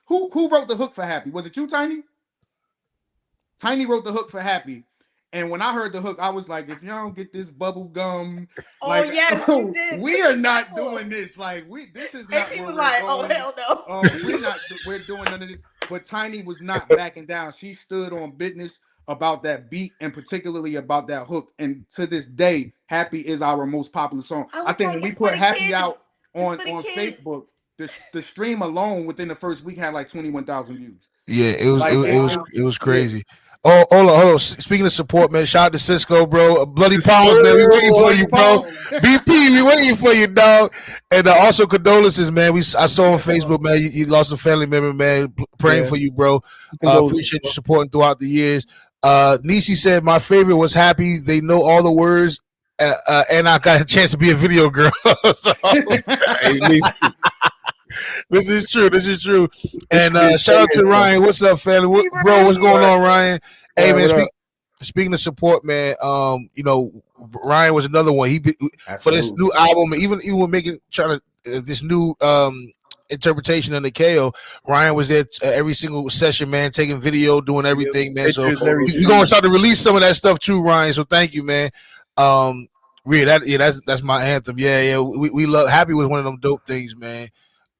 who wrote the hook for Happy? Was it you, Tiny? Tiny wrote the hook for Happy. And when I heard the hook, I was like, if y'all don't get this bubble gum, we are not doing this. Like, this is not. He was like, oh hell no. We're doing none of this. But Tiny was not backing down. She stood on business about that beat and particularly about that hook. And to this day, Happy is our most popular song. I think when we put Happy out on Facebook, the stream alone within the first week had like 21,000 views. Yeah, it was crazy. Yeah. Oh, hold on. Speaking of support, man, shout out to Cisco, bro. Bloody Powers, man. We waiting for you, bro. BP, we waiting for you, dog. And also condolences, man. I saw on Facebook, man, you lost a family member, man. Praying for you, bro. Appreciate you supporting throughout the years. Nishi said my favorite was Happy. They know all the words, and I got a chance to be a video girl. This is true. And shout out to Ryan. What's up, family? Bro, what's going on, Ryan? Hey, man, speaking of support, man, Ryan was another one. For this new album, even with this new interpretation of Nikeo, Ryan was there every single session, man, taking video, doing everything, man. So we're gonna start to release some of that stuff too, Ryan. So thank you, man. That's my anthem. Yeah. We love Happy was one of them dope things, man.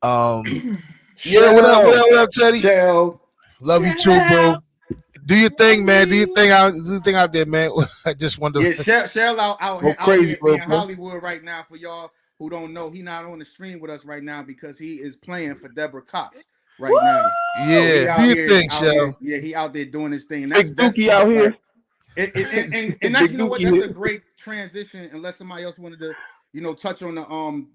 What up, Teddy? Love you too, bro. Do your thing, man. Do your thing out there, man. I just wonder. Yeah, Shell out here in Hollywood right now. For y'all who don't know, he not on the stream with us right now because he is playing for Deborah Cox right now. Yeah, do your thing, Shell. Yeah, he out there doing his thing. Big Dookie out here. And that's, you know what? That's a great transition. Unless somebody else wanted to, touch on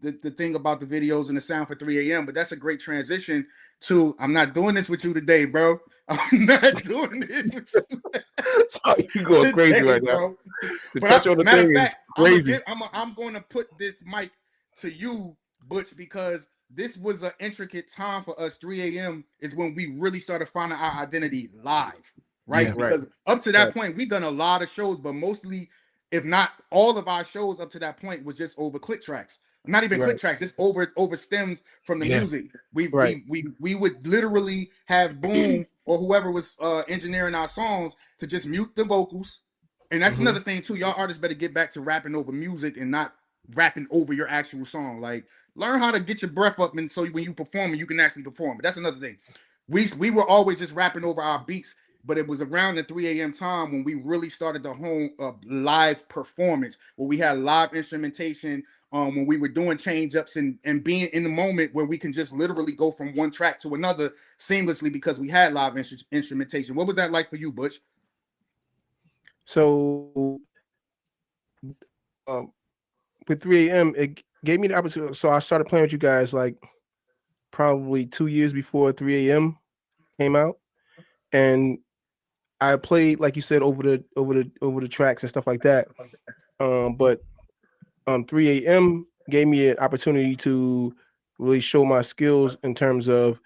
the thing about the videos and the sound for 3 a.m. But that's a great transition to I'm not doing this with you today, bro. I'm not doing this with you. Sorry, you going crazy right now. The touch on the thing is crazy. I'm going to put this mic to you, Butch, because this was an intricate time for us. 3 a.m. is when we really started finding our identity live, right? Yeah, because up to that point, we've done a lot of shows, but mostly, if not all of our shows up to that point, was just over click tracks. Not even click tracks, just over stems from the music. We would literally have Boom or whoever was engineering our songs to just mute the vocals. And that's another thing too. Y'all artists better get back to rapping over music and not rapping over your actual song. Like, learn how to get your breath up, and so when you perform, you can actually perform. But that's another thing. We were always just rapping over our beats, but it was around the 3 a.m. time when we really started to hone live performance, where we had live instrumentation. When we were doing change ups and being in the moment where we can just literally go from one track to another seamlessly because we had live instrumentation. What was that like for you, Butch? So with 3 a.m., it gave me the opportunity. So I started playing with you guys like probably 2 years before 3 a.m. came out, and I played, like you said, over the tracks and stuff like that. But 3 a.m. gave me an opportunity to really show my skills in terms of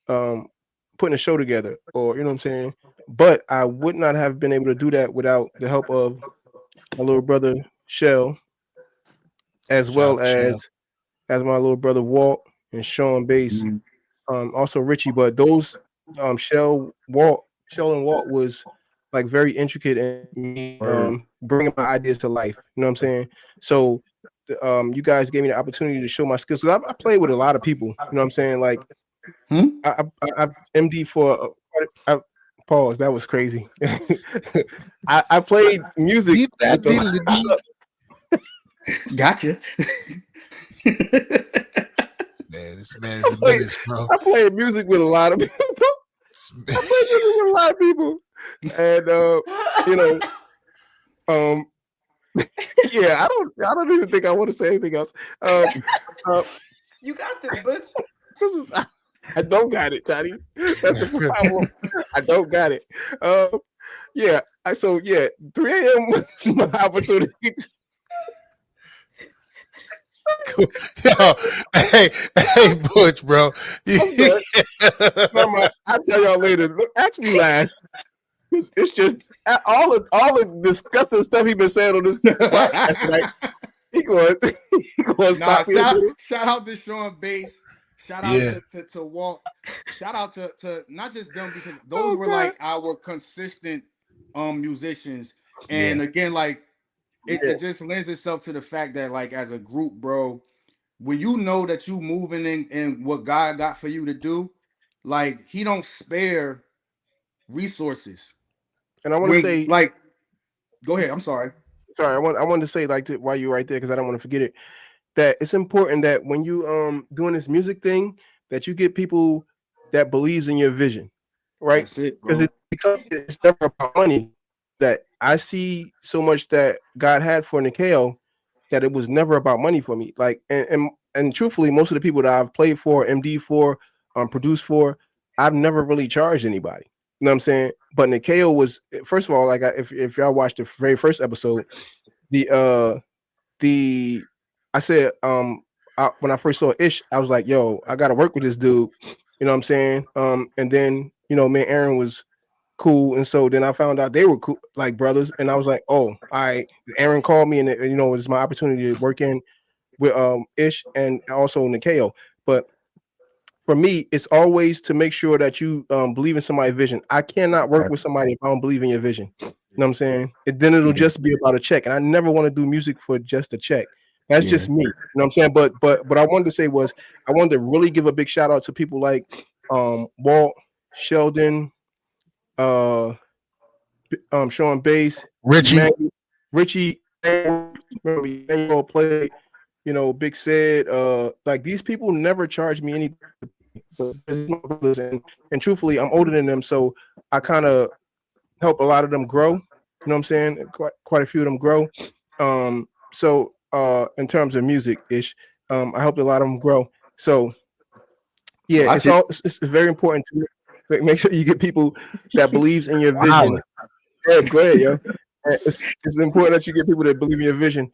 putting a show together, or you know what I'm saying. But I would not have been able to do that without the help of my little brother Shell, as well as my little brother Walt and Sean Bass, also Richie. But those Shell and Walt was like very intricate in me bringing my ideas to life. You know what I'm saying? So you guys gave me the opportunity to show my skills. I played with a lot of people. You know what I'm saying? Like I've MD for pause. That was crazy. I played music. Gotcha. Man, this man is a menace, bro. I played music with a lot of people. And you know, yeah, I don't even think I want to say anything else. You got this, Butch. I don't got it, Toddy. That's the problem. I don't got it. Yeah. 3 a.m. was my opportunity. Yo, hey, Butch, bro. I'll tell y'all later. Ask me last. It's just all the disgusting stuff he been saying on this podcast tonight. He going stop me. Shout out to Sean Bass. Shout out to Walt. Shout out to not just them, because those were like our consistent musicians. And again, like it just lends itself to the fact that, like, as a group, bro, when you know that you moving in what God got for you to do, like, he don't spare resources. And I want to say, like, go ahead. I'm sorry. Sorry, I wanted to say, like, while you're right there, because I don't want to forget it, that it's important that when you doing this music thing, that you get people that believes in your vision, right? Because it's never about money. That I see so much that God had for Nikeo, that it was never about money for me. Like, and truthfully, most of the people that I've played for, MD for, produced for, I've never really charged anybody. You know what I'm saying? But Nikeo was, first of all, like, if y'all watched the very first episode, I said when I first saw Ish, I was like, yo, I gotta work with this dude. You know what I'm saying? And then, you know, me and Aaron was cool, and so then I found out they were cool, like brothers, and I was like, oh, Aaron called me, and you know, it's my opportunity to work in with Ish and also Nikeo. But for me, it's always to make sure that you believe in somebody's vision. I cannot work with somebody if I don't believe in your vision. You know what I'm saying? Then it'll just be about a check, and I never want to do music for just a check. That's just me. You know what I'm saying? But what I wanted to say was, I wanted to really give a big shout out to people like Walt, Sheldon, Sean Bass, Richie, remember play, you know, Big Sid, like, these people never charge me anything. And truthfully, I'm older than them, so I kind of help a lot of them grow. You know what I'm saying? Quite a few of them grow. So in terms of music ish, I helped a lot of them grow. So yeah, it's very important to make sure you get people that believes in your vision. Yeah, go ahead, yo. It's important that you get people that believe in your vision.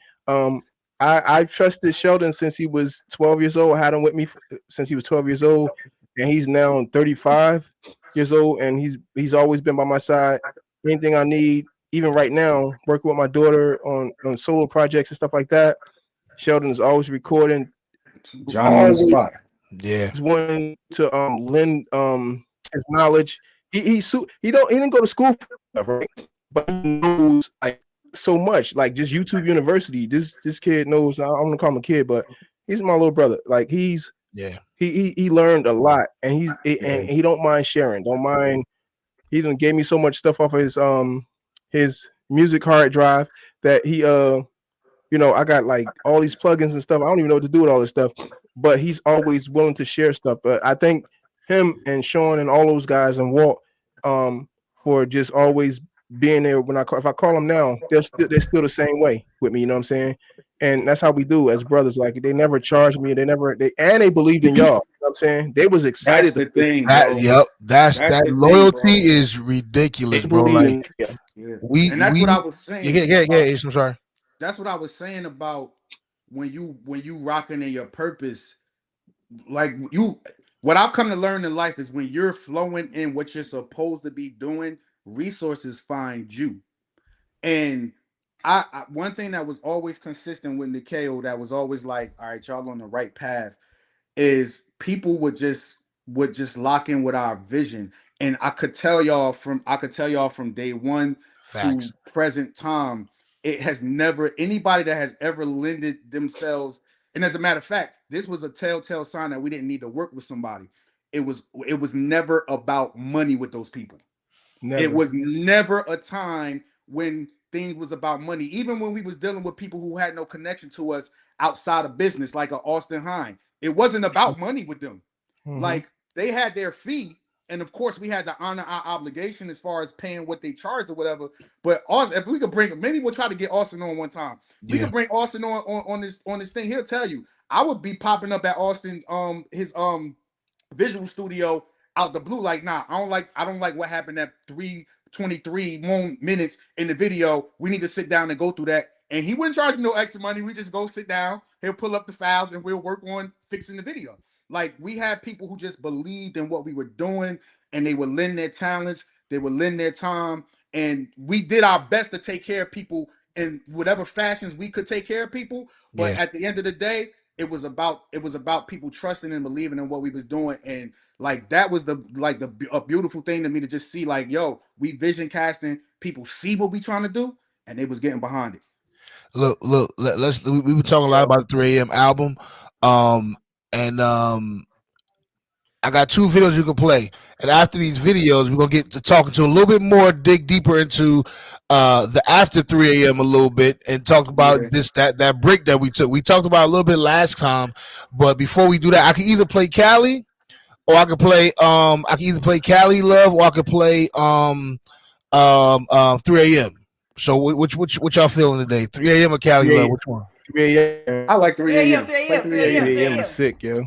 I trusted Sheldon since he was 12 years old. I had him with me since he was 12 years old, and he's now 35 years old, and he's always been by my side. Anything I need, even right now, working with my daughter on solo projects and stuff like that. Sheldon is always recording. John on the spot. Yeah, he's wanting to lend his knowledge he didn't go to school for stuff, right? But he knows like so much, like just YouTube University. This kid knows. I don't want to call him a kid, but he's my little brother. Like he learned a lot, and and he don't mind sharing. Don't mind. He done gave me so much stuff off of his music hard drive that he I got like all these plugins and stuff. I don't even know what to do with all this stuff, but he's always willing to share stuff. But I think him and Sean and all those guys and Walt for just always being there when if I call them now, they're still the same way with me, you know what I'm saying? And that's how we do as brothers. Like they never charged me, they believed in y'all. You know what I'm saying? They was excited. That's the thing, that's that the loyalty thing, is ridiculous, bro. Like and that's what I was saying. Yeah, I'm sorry. That's what I was saying about when you rocking in your purpose, like what I've come to learn in life is when you're flowing in what you're supposed to be doing, resources find you. And I one thing that was always consistent with Nikeo that was always like, all right, y'all on the right path, is people would just lock in with our vision. And I could tell y'all from day one to present time, it has never, anybody that has ever lended themselves, and as a matter of fact, this was a telltale sign that we didn't need to work with somebody. It was never about money with those people. Never. It was never a time when things was about money. Even when we was dealing with people who had no connection to us outside of business, like a Austin Hine, it wasn't about money with them. Mm-hmm. Like they had their fee, and of course we had to honor our obligation as far as paying what they charged or whatever. But Austin, if we could bring, maybe we'll try to get Austin on one time. We could bring Austin on this thing. He'll tell you, I would be popping up at Austin his visual studio out the blue, like, nah, I don't like what happened at 3:23 minutes in the video. We need to sit down and go through that. And he wouldn't charge me no extra money. We just go sit down, he'll pull up the files, and we'll work on fixing the video. Like, we had people who just believed in what we were doing, and they would lend their talents, they would lend their time, and we did our best to take care of people in whatever fashions we could take care of people. But at the end of the day, it was about people trusting and believing in what we was doing. And like that was a beautiful thing to me to just see, like, yo, we vision casting, people see what we trying to do, and they was getting behind it. Look, we were talking a lot about the 3 a.m. album. I got 2 videos you can play. And after these videos, we're gonna get to talking to a little bit more, dig deeper into the after 3 a.m. a little bit and talk about that break that we took. We talked about a little bit last time, but before we do that, I can either play Cali or I could play Cali Love, or I could play 3 a.m. So which y'all feeling today? 3 a.m. or Cali Love? Which one? 3 a.m. I like 3 a.m. 3 a.m. is sick, yo.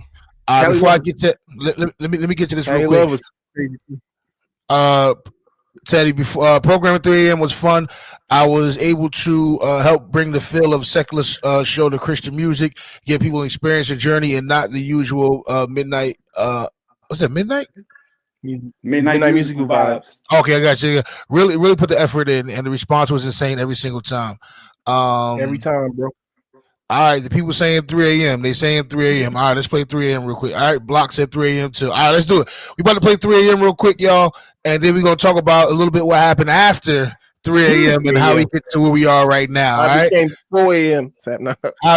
Before I get to let me get to this real quick. Was crazy. Teddy, before programming 3 a.m. was fun. I was able to help bring the feel of secular show to Christian music, get people to experience a journey and not the usual midnight. What's that? Midnight musical vibes. Okay, I got you. Really put the effort in, and the response was insane every single time. Every time, bro. All right, the people saying 3 a.m. They saying 3 a.m. All right, let's play 3 a.m. real quick. All right, Block said 3 a.m. too. All right, let's do it. We about to play 3 a.m. real quick, y'all, and then we're gonna talk about a little bit what happened after 3 a.m. and how we get to where we are right now. All right, became 4 a.m. How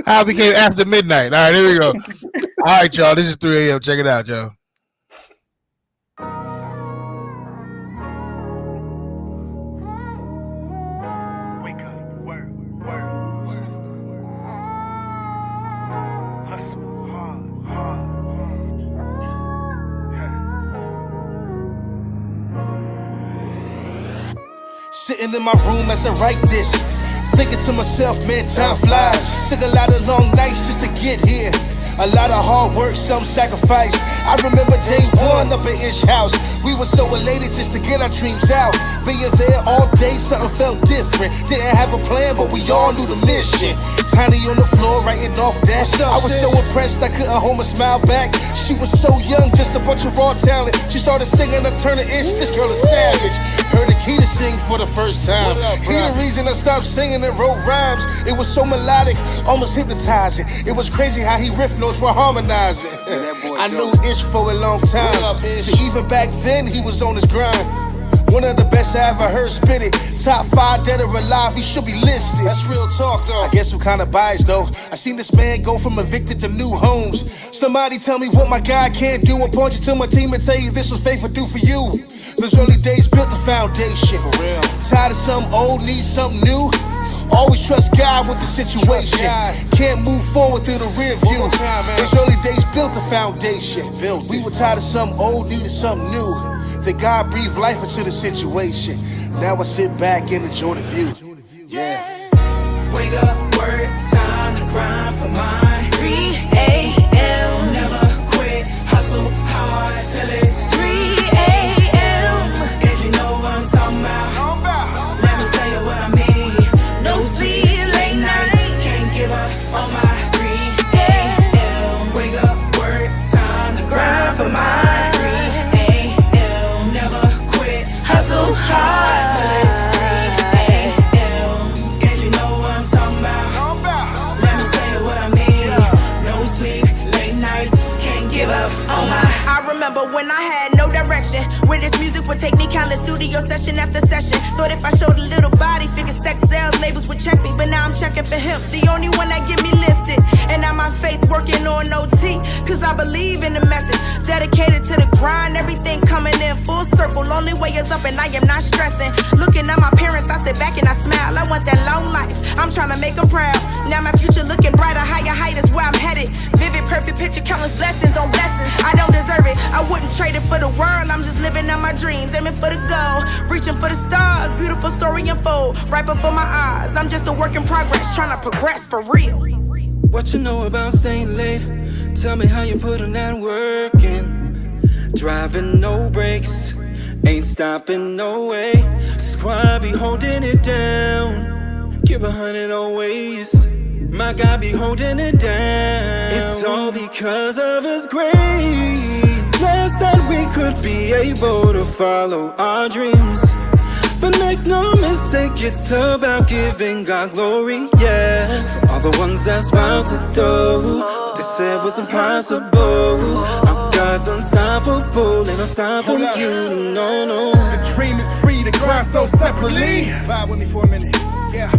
I became after midnight. All right, here we go. All right, y'all. This is 3 a.m. Check it out, y'all. Sitting in my room as I write this, thinking to myself, man, time flies. Took a lot of long nights just to get here. A lot of hard work, some sacrifice. I remember day one up at Ish House. We were so elated just to get our dreams out. Being there all day, something felt different. Didn't have a plan, but we all knew the mission. Tiny on the floor, writing off that. I was so impressed, I couldn't hold my smile back. She was so young, just a bunch of raw talent. She started singing, I turned to Ish. This girl is savage. Heard the key to sing for the first time. He the reason I stopped singing and wrote rhymes. It was so melodic, almost hypnotizing. It was crazy how he riff notes were harmonizing. I knew Ish for a long time. So even back then, he was on his grind. One of the best I ever heard spit it. Top 5 dead or alive, he should be listed. That's real talk though. I guess I'm kinda biased though. I seen this man go from evicted to new homes. Somebody tell me what my guy can't do. I'll point you to my team and tell you this was faith would do for you. Those early days built the foundation. For real. Tired of something old, need something new. Always trust God with the situation. Can't move forward through the rear view. Those early days built the foundation. We were tired of something old, needed something new. That God breathed life into the situation. Now I sit back and enjoy the view. Yeah. Wake up, work, time to grind for mine. 3 a.m. Never quit, hustle hard till it's 3 a.m. If you know what I'm talking about, let me tell you what I mean. No sleep, late nights, can't give up on my 3 a.m. Wake up, work, time to grind for mine. Hustle hard till it's 3 a.m. If you know what I'm talking about, let me tell you what I mean. No sleep, late nights, can't give up on my. I remember when I had no direction. Where this music would take me, countless studio session after session. Thought if I showed a little body, figured sex sales labels would check me. But now I'm checking for him, the only one that get me lifted. And now my faith working on OT, cause I believe in the message. Dedicated to the grind, everything coming in full circle. Only way is up and I am not stressing. Looking at my parents, I sit back and I smile. I want that long life, I'm trying to make them proud. Now my future looking brighter, higher height is where I'm headed. Vivid, perfect picture, countless blessings on blessings. I don't deserve it, I wouldn't trade it for the world. I'm just living out my dreams, aiming for the goal. Reaching for the stars, beautiful story unfold right before my eyes. I'm just a work in progress, trying to progress for real. What you know about staying late? Tell me how you put on that work in. Driving no brakes, ain't stopping no way. Squad be holding it down. Give 100 always. My God be holding it down. It's all because of His grace. Blessed that we could be able to follow our dreams. But make no mistake, it's about giving God glory, yeah. For all the ones that's about to do what they said was impossible. Our God's unstoppable and unstoppable, you know. The dream is free to grind so separately. Vibe with me for a minute, yeah.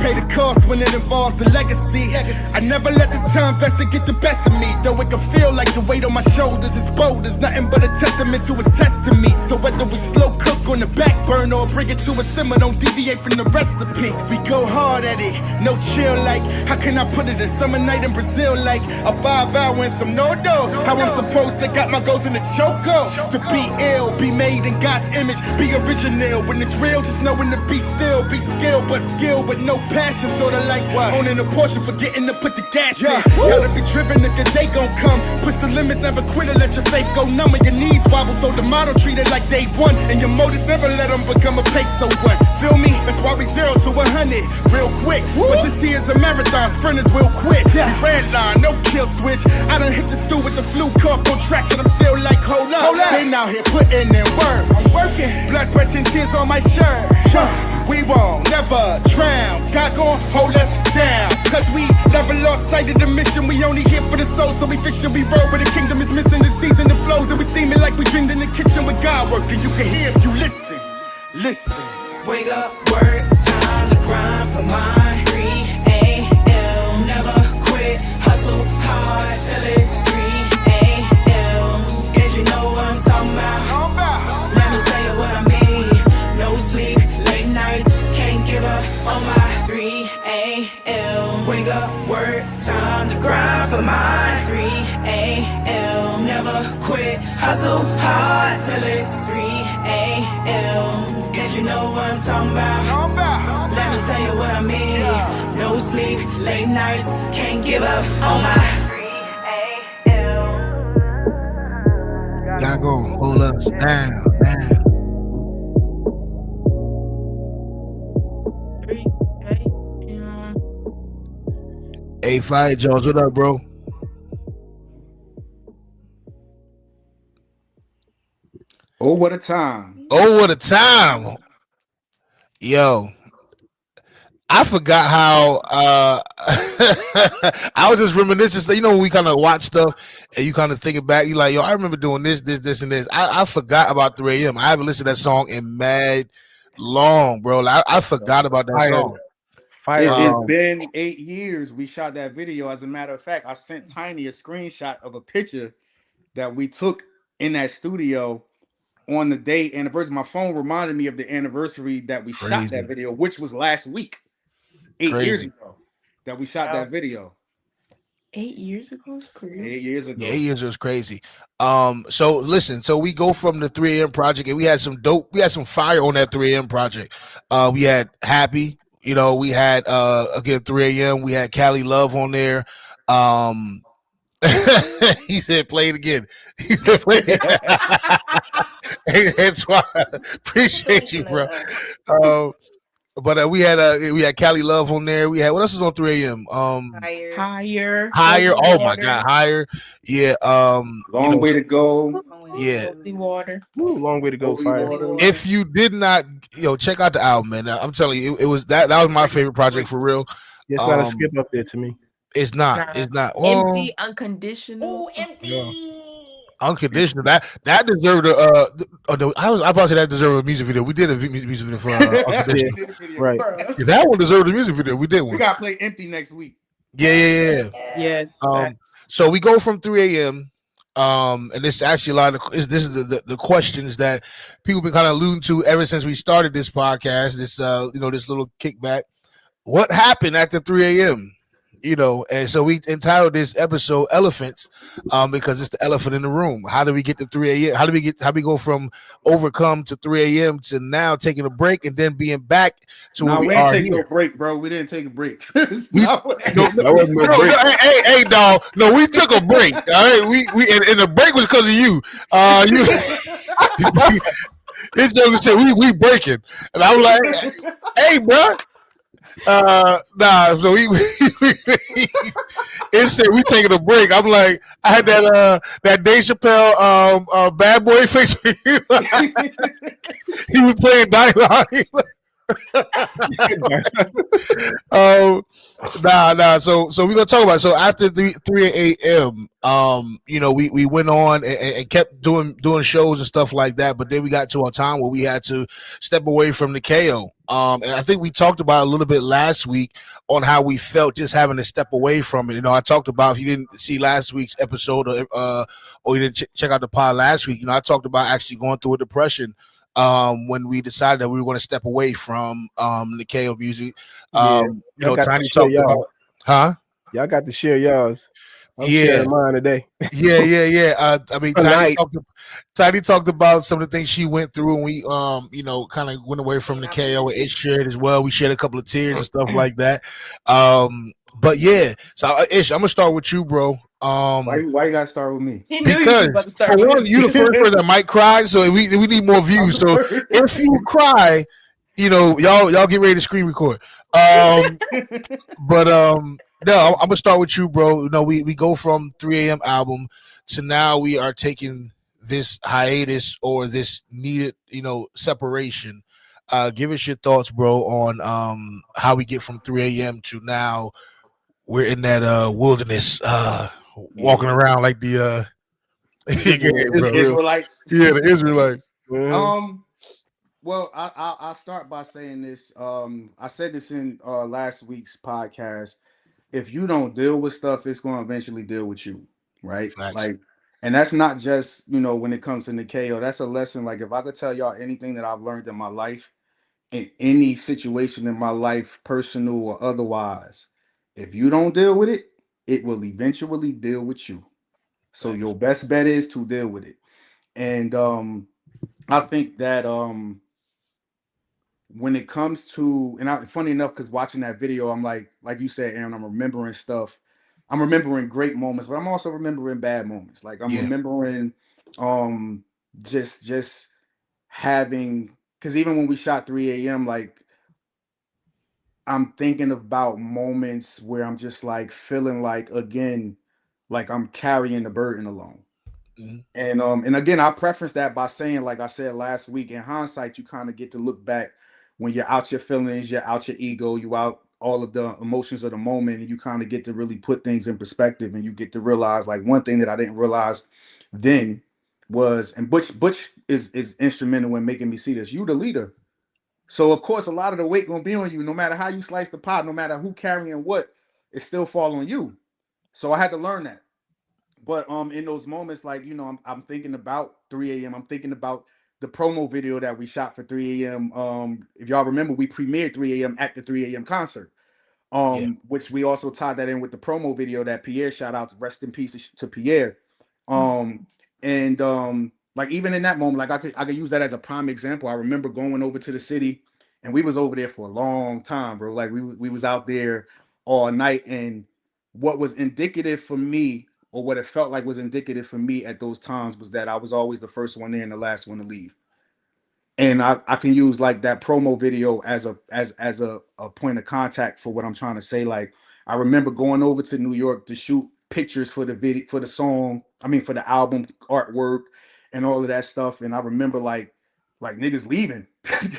Pay the cost when it involves the legacy. I never let the time vested get the best of me. Though it can feel like the weight on my shoulders is bold. It's nothing but a testament to His test to me. So whether we slow cook on the back burner or bring it to a simmer, don't deviate from the recipe. We go hard at it, no chill like. How can I put it? A summer night in Brazil like a 5-hour and some no-dos. How I'm supposed to got my goals in the choco. To be ill, be made in God's image, be original. When it's real, just knowing to be still, be skilled but skilled with no passion, sorta like owning a Porsche, forgetting to put the gas in. Gotta be driven if the day gon' come. Push the limits, never quit or let your faith go numb and your knees wobble. So the motto treat it like day one, and your motives never let them become a pace. So what? Feel me? That's why we 0 to 100 real quick. But this here's a marathon, sprinters will quit. We red line, no kill switch. I done hit the stool with the flu cough, no tracks, and I'm still like, hold up. Been out here putting in work. I'm working. Blood, sweat, and tears on my shirt. We won't never drown. God gon' hold us down. Cause we never lost sight of the mission. We only here for the soul, so we fish and we roll. But the kingdom is missing the season, the flows. And we steaming like we dreamed in the kitchen with God working. You can hear if you listen. Listen. Wake up, work, time to grind for mine. 3 a.m. Never quit, hustle hard till it's 3 a.m. If you know what I'm talking about, let me tell you what I mean. No sleep, late nights, can't give up on my 3 a.m. Wake up, work, time to grind for mine. 3 a.m. Never quit, hustle hard till it's 3 a.m. If you know what I'm talking about, let me tell you what I mean. No sleep, late nights, can't give up on my 3 a.m. God gon' hold us down. Hey, Fight Jones, what up, bro? Oh, what a time. Oh, what a time. Yo, I forgot how I was just reminiscing. So, when we kind of watch stuff and you kind of think it back, you like, yo, I remember doing this, and this. I forgot about 3 a.m. I haven't listened to that song in mad long, bro. Like, I forgot about that Fire, song. fire It's song. been 8 years. We shot that video. As a matter of fact, I sent Tiny a screenshot of a picture that we took in that studio on the day anniversary. My phone reminded me of the anniversary that we shot that Crazy, video, which was last week, 8 years crazy. ago, that we shot Wow. that video. 8 years ago is 8 crazy. years Yeah, ago. 8 years was crazy. So listen, so we go from the 3 a.m. project, and we had some fire on that 3 a.m. project. We had Happy, we had again 3 a.m. We had Cali Love on there. Um, he said play it again. He said play it again. That's why I appreciate you, bro. Um, but we had Cali Love on there. We had what else is on 3 a.m. Higher. Higher. Holy Oh my water. God, higher. Yeah. Long way to go. Yeah. Holy water. Woo, long way to go. Holy Fire. water. If you did not, check out the album, man. I'm telling you, it was that was my favorite project for real. Yeah, it's not a Um, skip up there to me. it's not. Nah. It's not. Well, Empty, unconditional. No. unconditional. That deserved a. No, I was about to say that deserved a music video. We did a music video for Yeah, unconditional. We did a video. right. Bruh. Yeah, that one deserved a music video. We did We one. gotta play Empty next week. Yeah. Yes, Um, facts. so we go from 3 a.m. And this is actually a lot of this is the questions that people been kind of alluding to ever since we started this podcast. This this little kickback. What happened after 3 a.m.? And so we entitled this episode "Elephants," because it's the elephant in the room. How do we get to 3 a.m.? How do we go from overcome to 3 a.m. to now taking a break and then being back to where Nah, we we ain't are take no here? break, bro. We didn't take a break. We No, no, That wasn't no break. hey, dog. No, we took a break. All right, and the break was because of you. You, this joker said we breaking, and I'm like, hey, bro. Nah. So it said we taking a break. I'm like, I had that Dave Chappelle bad boy face. He was playing Dynamite. um, nah. So we're gonna talk about it. So after 3 a.m. We went on and kept doing shows and stuff like that. But then we got to a time where we had to step away from Nikeo. And I think we talked about a little bit last week on how we felt just having to step away from it. I talked about, if you didn't see last week's episode or you didn't check out the pod last week, I talked about actually going through a depression when we decided that we were going to step away from Nikeo music. Yeah, y'all got to Tiny share talked about, y'all. huh? Y'all got to share y'all's. I'm Yeah. sharing mine today. Yeah. I mean, Tonight. Tiny talked about some of the things she went through, and we, kind of went away from the KO. And it shared as well. We shared a couple of tears and stuff like that. But yeah, so Ish, I'm gonna start with you, bro. why you gotta start with me? He knew he was Because about to for start with one, him. you the first person that might cry, so we need more views. So if you cry, y'all get ready to screen record. But no, I'm gonna start with you, bro. We go from 3 a.m. album to now we are taking this hiatus or this needed, separation. Give us your thoughts, bro, on how we get from 3 a.m. to now we're in that wilderness, walking around like the yeah, bro. Israelites. Yeah, the Israelites. Well, I'll start by saying this. I said this in last week's podcast. If you don't deal with stuff, it's going to eventually deal with you, right? Facts. Like, and that's not just when it comes to Nikeo. That's a lesson. Like, if I could tell y'all anything that I've learned in my life, in any situation in my life, personal or otherwise, if you don't deal with it, it will eventually deal with you. So your best bet is to deal with it. And I think that when it comes to, and funny enough, because watching that video, I'm like you said, Aaron, I'm remembering stuff. I'm remembering great moments, but I'm also remembering bad moments. Like I'm remembering just having, because even when we shot 3 a.m., like I'm thinking about moments where I'm just like feeling like, again, like I'm carrying the burden alone. And again, I preface that by saying, like I said last week, in hindsight, you kind of get to look back when you're out your feelings, you're out your ego, you out all of the emotions of the moment, and you kind of get to really put things in perspective, and you get to realize, like, one thing that I didn't realize then was, and Butch is instrumental in making me see this. You the leader. So of course a lot of the weight gonna be on you, no matter how you slice the pot, no matter who carrying what, it still fall on you. So I had to learn that. But in those moments, like, you know, I'm thinking about 3 a.m. I'm thinking about the promo video that we shot for 3 a.m. If y'all remember, we premiered 3 a.m. at the 3 a.m. concert. Which we also tied that in with the promo video that Pierre shot out. Rest in peace to Pierre. Like, even in that moment, like, I could use that as a prime example. I remember going over to the city, and we was over there for a long time, bro. Like, we was out there all night, and what was indicative for me, or what it felt like was indicative for me at those times, was that I was always the first one there and the last one to leave. And I can use like that promo video as a point of contact for what I'm trying to say. Like, I remember going over to New York to shoot pictures for the video, for the song, for the album artwork and all of that stuff. And I remember like niggas leaving.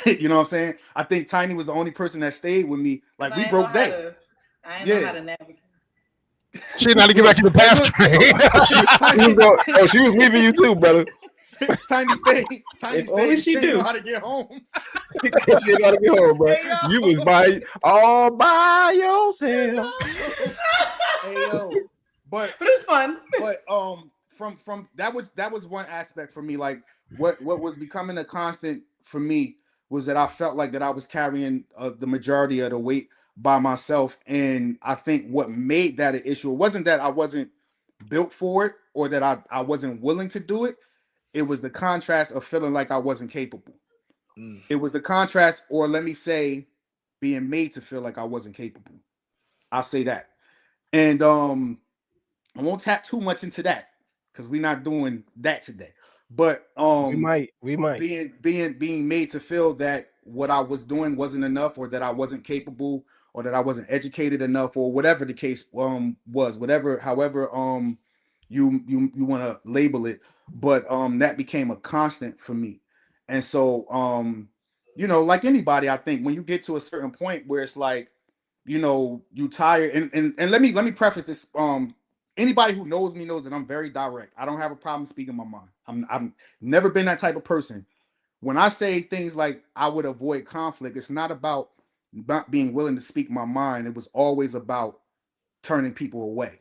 You know what I'm saying? I think Tiny was the only person that stayed with me. Like, we broke day. I didn't know how to navigate. She didn't know how to get back to the path train. She was leaving you too, brother. Tiny stayed. If only she didn't knew know how to get home. She got to get home, bro. Hey, you was all by yourself. Hey, yo. But it's fun. But from that was one aspect for me. Like, what was becoming a constant for me was that I felt like that I was carrying the majority of the weight by myself. And I think what made that an issue, it wasn't that I wasn't built for it or that I wasn't willing to do it. It was the contrast of feeling like I wasn't capable. It was the contrast, or let me say, being made to feel like I wasn't capable. I'll say that. And I won't tap too much into that because we're not doing that today. But we might being made to feel that what I was doing wasn't enough, or that I wasn't capable, or that I wasn't educated enough, or whatever the case was, however you want to label it. But that became a constant for me. And so you know, like anybody, I think when you get to a certain point where it's like, you know, you tired, and let me preface this. Anybody who knows me knows that I'm very direct. I don't have a problem speaking my mind. I've never been that type of person. When I say things like I would avoid conflict, it's not about not being willing to speak my mind. It was always about turning people away.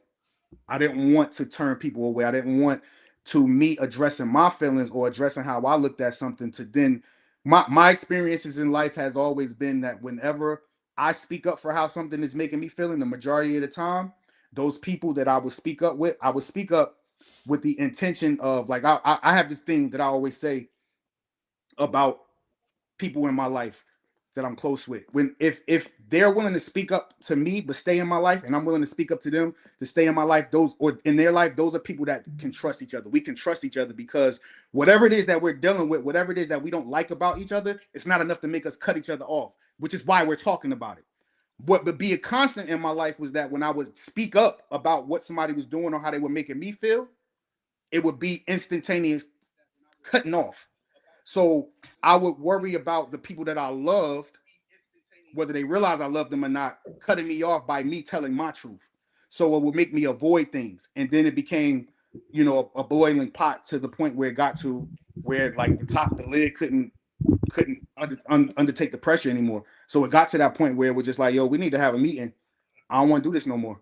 I didn't want to turn people away. I didn't want to me addressing my feelings or addressing how I looked at something to then my experiences in life has always been that whenever I speak up for how something is making me feeling, the majority of the time, those people that I would speak up with, I would speak up with the intention of, like, I have this thing that I always say about people in my life that I'm close with. When if they're willing to speak up to me but stay in my life, and I'm willing to speak up to them to stay in my life, those, or in their life, those are people that can trust each other. We can trust each other because whatever it is that we're dealing with, whatever it is that we don't like about each other, it's not enough to make us cut each other off, which is why we're talking about it. But be a constant in my life was that when I would speak up about what somebody was doing or how they were making me feel, it would be instantaneous cutting off. So I would worry about the people that I loved, whether they realize I loved them or not, cutting me off by me telling my truth. So it would make me avoid things. And then it became, you know, a boiling pot to the point where it got to where, like, the lid couldn't undertake the pressure anymore. So it got to that point where it was just like, yo, we need to have a meeting. I don't want to do this no more.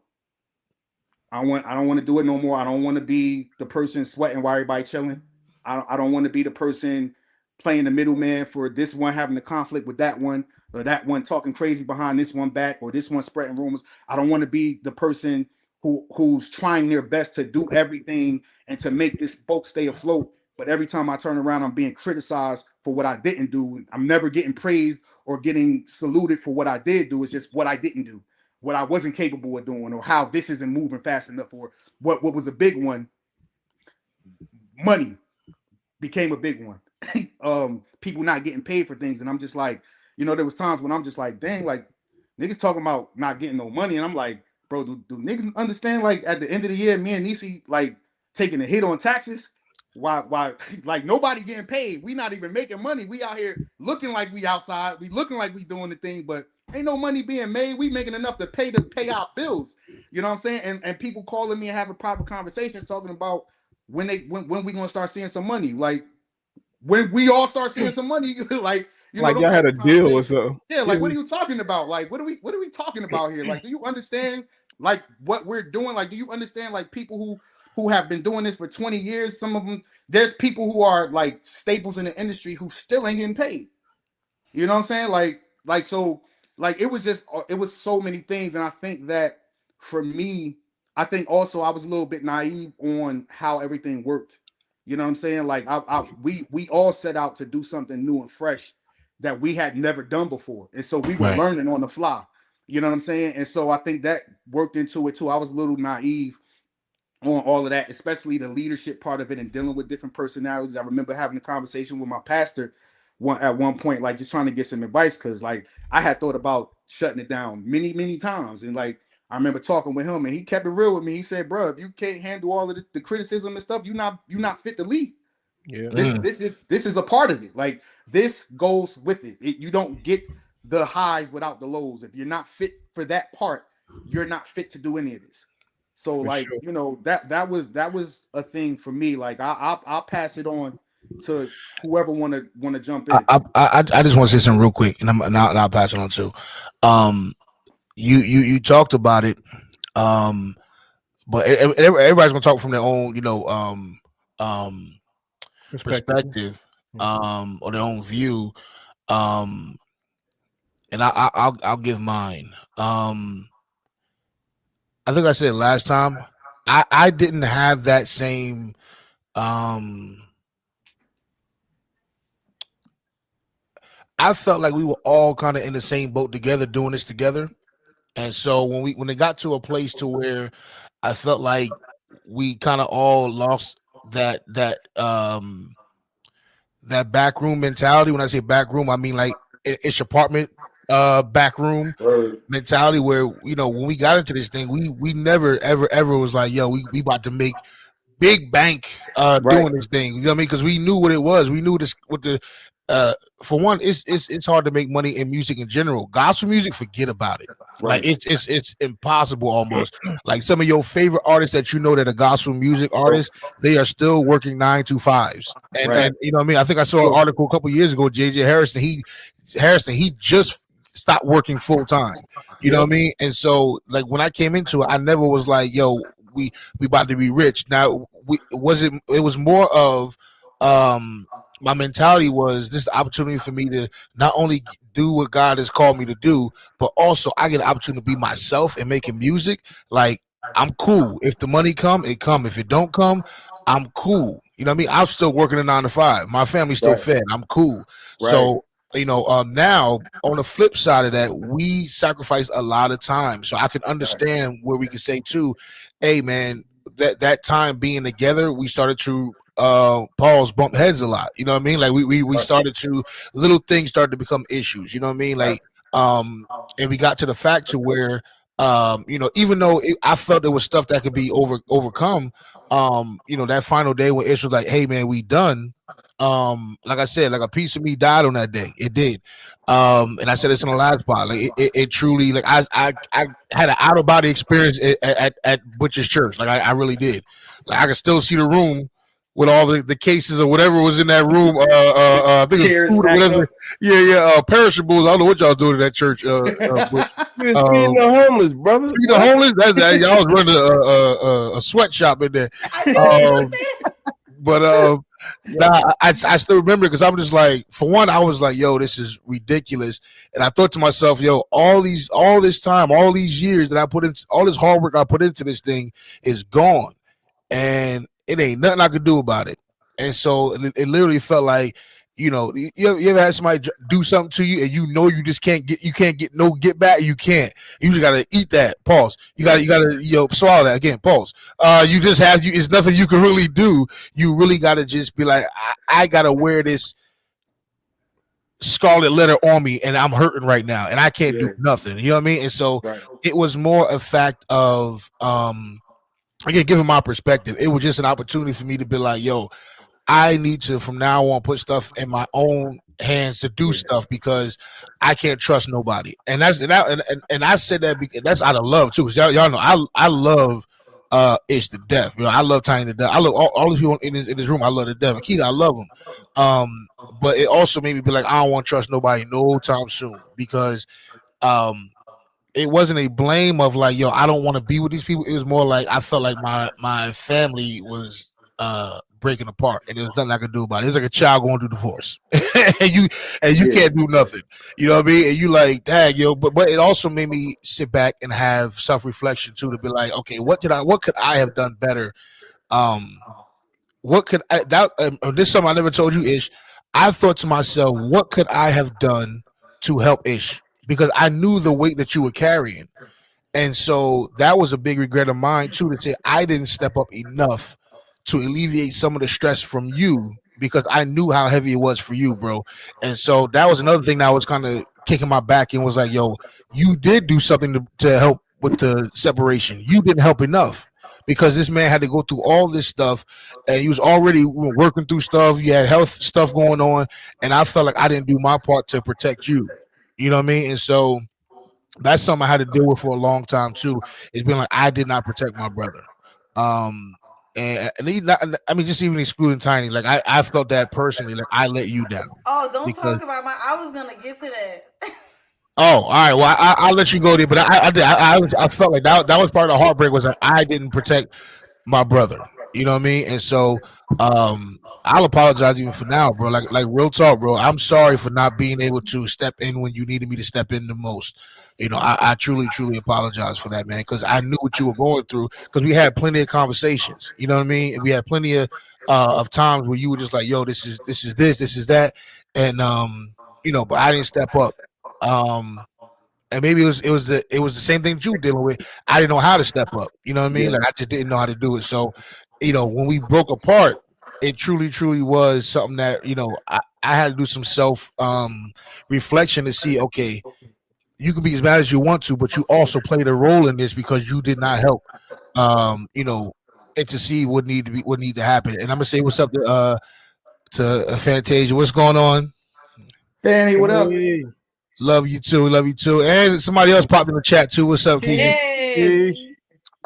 I don't want to do it no more. I don't want to be the person sweating while everybody chilling. I don't want to be the person playing the middleman for this one having a conflict with that one, or that one talking crazy behind this one back, or this one spreading rumors. I don't want to be the person who's trying their best to do everything and to make this boat stay afloat. But every time I turn around, I'm being criticized for what I didn't do. I'm never getting praised or getting saluted for what I did do. It's just what I didn't do, what I wasn't capable of doing, or how this isn't moving fast enough, or what was a big one. Money became a big one. People not getting paid for things. And I'm just like, you know, there was times when I'm just like, dang, like, niggas talking about not getting no money. And I'm like, bro, do niggas understand, like, at the end of the year, me and Nisi, like, taking a hit on taxes? why like nobody getting paid. We not even making money. We out here looking like we outside. We looking like we doing the thing, but ain't no money being made. We making enough to pay our bills. You know what I'm saying? And people calling me and having proper conversations talking about when we gonna start seeing some money. Like when we all start seeing some money, like you know, Like those y'all type had a of deal or conversations. something. Yeah, like what are you talking about? Like what are we talking about here? Like, do you understand like what we're doing? Like, do you understand like people who have been doing this for 20 years? Some of them, there's people who are like staples in the industry who still ain't getting paid. You know what I'm saying? Like so like it was so many things, and I think that for me, I think also I was a little bit naive on how everything worked. You know what I'm saying? Like we all set out to do something new and fresh that we had never done before, and so we were Right. learning on the fly. You know what I'm saying? And so I think that worked into it too. I was a little naive on all of that, especially the leadership part of it and dealing with different personalities. I remember having a conversation with my pastor at one point, like just trying to get some advice because like I had thought about shutting it down many times, and like I remember talking with him and he kept it real with me. He said, "Bro, if you can't handle all of the criticism and stuff, you're not fit to lead. Yeah. This is a part of it. Like this goes with it. You don't get the highs without the lows. If you're not fit for that part, you're not fit to do any of this." So For like, sure. you know, that was a thing for me. Like I'll pass it on to whoever wanna jump in. I just want to say something real quick, and I'll pass it on too. You talked about it, but everybody's gonna talk from their own, perspective, or their own view, and I'll give mine. I think I said last time, I didn't have that same I felt like we were all kind of in the same boat together, doing this together. And so when it got to a place to where I felt like we kind of all lost that backroom mentality. When I say backroom, I mean like it's apartment backroom mentality where, when we got into this thing, we never ever was like, yo, we about to make big bank doing this thing. You know what I mean? Because we knew what it was. We knew this what the for one, it's hard to make money in music in general. Gospel music, forget about it. Like it's impossible almost. Like some of your favorite artists that that are gospel music artists, they are still working 9 to 5s. And you know what I mean? I think I saw an article a couple years ago, JJ Harrison, he just stopped working full time. You know what I mean? And so like when I came into it, I never was like, yo, we about to be rich. Now it was more of my mentality was this opportunity for me to not only do what God has called me to do, but also I get an opportunity to be myself and making music. Like I'm cool. If the money come, it come. If it don't come, I'm cool. You know what I mean? I'm still working a 9 to 5. My family's still fed. I'm cool. So now on the flip side of that, we sacrifice a lot of time. So I can understand where we can say too, hey man, that time being together, we started to pause bump heads a lot. You know what I mean? Like we started to little things started to become issues. You know what I mean? Like and we got to the fact to where even though I felt there was stuff that could be overcome, that final day when it was like, hey man, we done. Like I said, like a piece of me died on that day. It did. And I said this in the last part. Like it truly, like I had an out of body experience at Butcher's church. Like I really did. Like I could still see the room with all the cases or whatever was in that room. I think it was food or whatever. Yeah. Perishables. I don't know what y'all doing in that church. You're feeding the homeless, brother. Feeding the homeless. That's y'all was running a sweatshop in there. But I still remember because I'm just like, for one, I was like, yo, this is ridiculous. And I thought to myself, yo, all this time, all these years that I put into all this hard work I put into this thing is gone. And it ain't nothing I could do about it. And so it literally felt like, you ever had somebody do something to you and you just can't get no get back. You can't. You just gotta eat that. Pause. You gotta swallow that again. Pause. You just have it's nothing you can really do. You really gotta just be like, I gotta wear this scarlet letter on me and I'm hurting right now and I can't do nothing. You know what I mean? And so it was more a fact of again, given my perspective, it was just an opportunity for me to be like, yo, I need to from now on put stuff in my own hands to do stuff because I can't trust nobody. And and I said that because that's out of love too. Cause y'all know I love Ish to death. You know, I love Tiny to death. I love all the people in this room. I love to death. And Keith, I love them. But it also made me be like, I don't want to trust nobody no time soon because um it wasn't a blame of like, yo, I don't want to be with these people. It was more like I felt like my family was breaking apart and there was nothing I could do about it. It was like a child going through divorce. and you can't do nothing. You know what I mean? And you like, dang, yo, but it also made me sit back and have self-reflection too to be like, okay, what could I have done better? Um what could I that this is something I never told you, Ish. I thought to myself, what could I have done to help Ish? Because I knew the weight that you were carrying. And so that was a big regret of mine too, to say I didn't step up enough to alleviate some of the stress from you because I knew how heavy it was for you, bro. And so that was another thing that was kind of kicking my back and was like, yo, you did do something to help with the separation. You didn't help enough because this man had to go through all this stuff and he was already working through stuff. You had health stuff going on. And I felt like I didn't do my part to protect you. You know what I mean? And so that's something I had to deal with for a long time too. It's been like I did not protect my brother. And he not, I mean, just even excluding Tiny, like I felt that personally, like I let you down. Oh, don't Because talk about my. I was gonna get to that. oh, all right, well I'll let you go there, but I felt like that was part of the heartbreak was that I didn't protect my brother. You know what I mean? And so I'll apologize even for now, bro. Like real talk, bro. I'm sorry for not being able to step in when you needed me to step in the most. You know, I truly, truly apologize for that, man, because I knew what you were going through. Because we had plenty of conversations. You know what I mean? We had plenty of times where you were just like, "Yo, this is that," and you know, but I didn't step up. Um, and maybe it was the same thing that you were dealing with. I didn't know how to step up. You know what I mean? Like I just didn't know how to do it. So, you know, when we broke apart, it truly, truly was something that, you know, I had to do some self reflection to see, okay, you can be as mad as you want to, but you also played a role in this because you did not help you know, intercede what need to happen. And I'm gonna say what's up to Fantasia. What's going on? Danny, what up? Hey, Love you too. Love you too. And somebody else popped in the chat too. What's up, Keisha? Hey.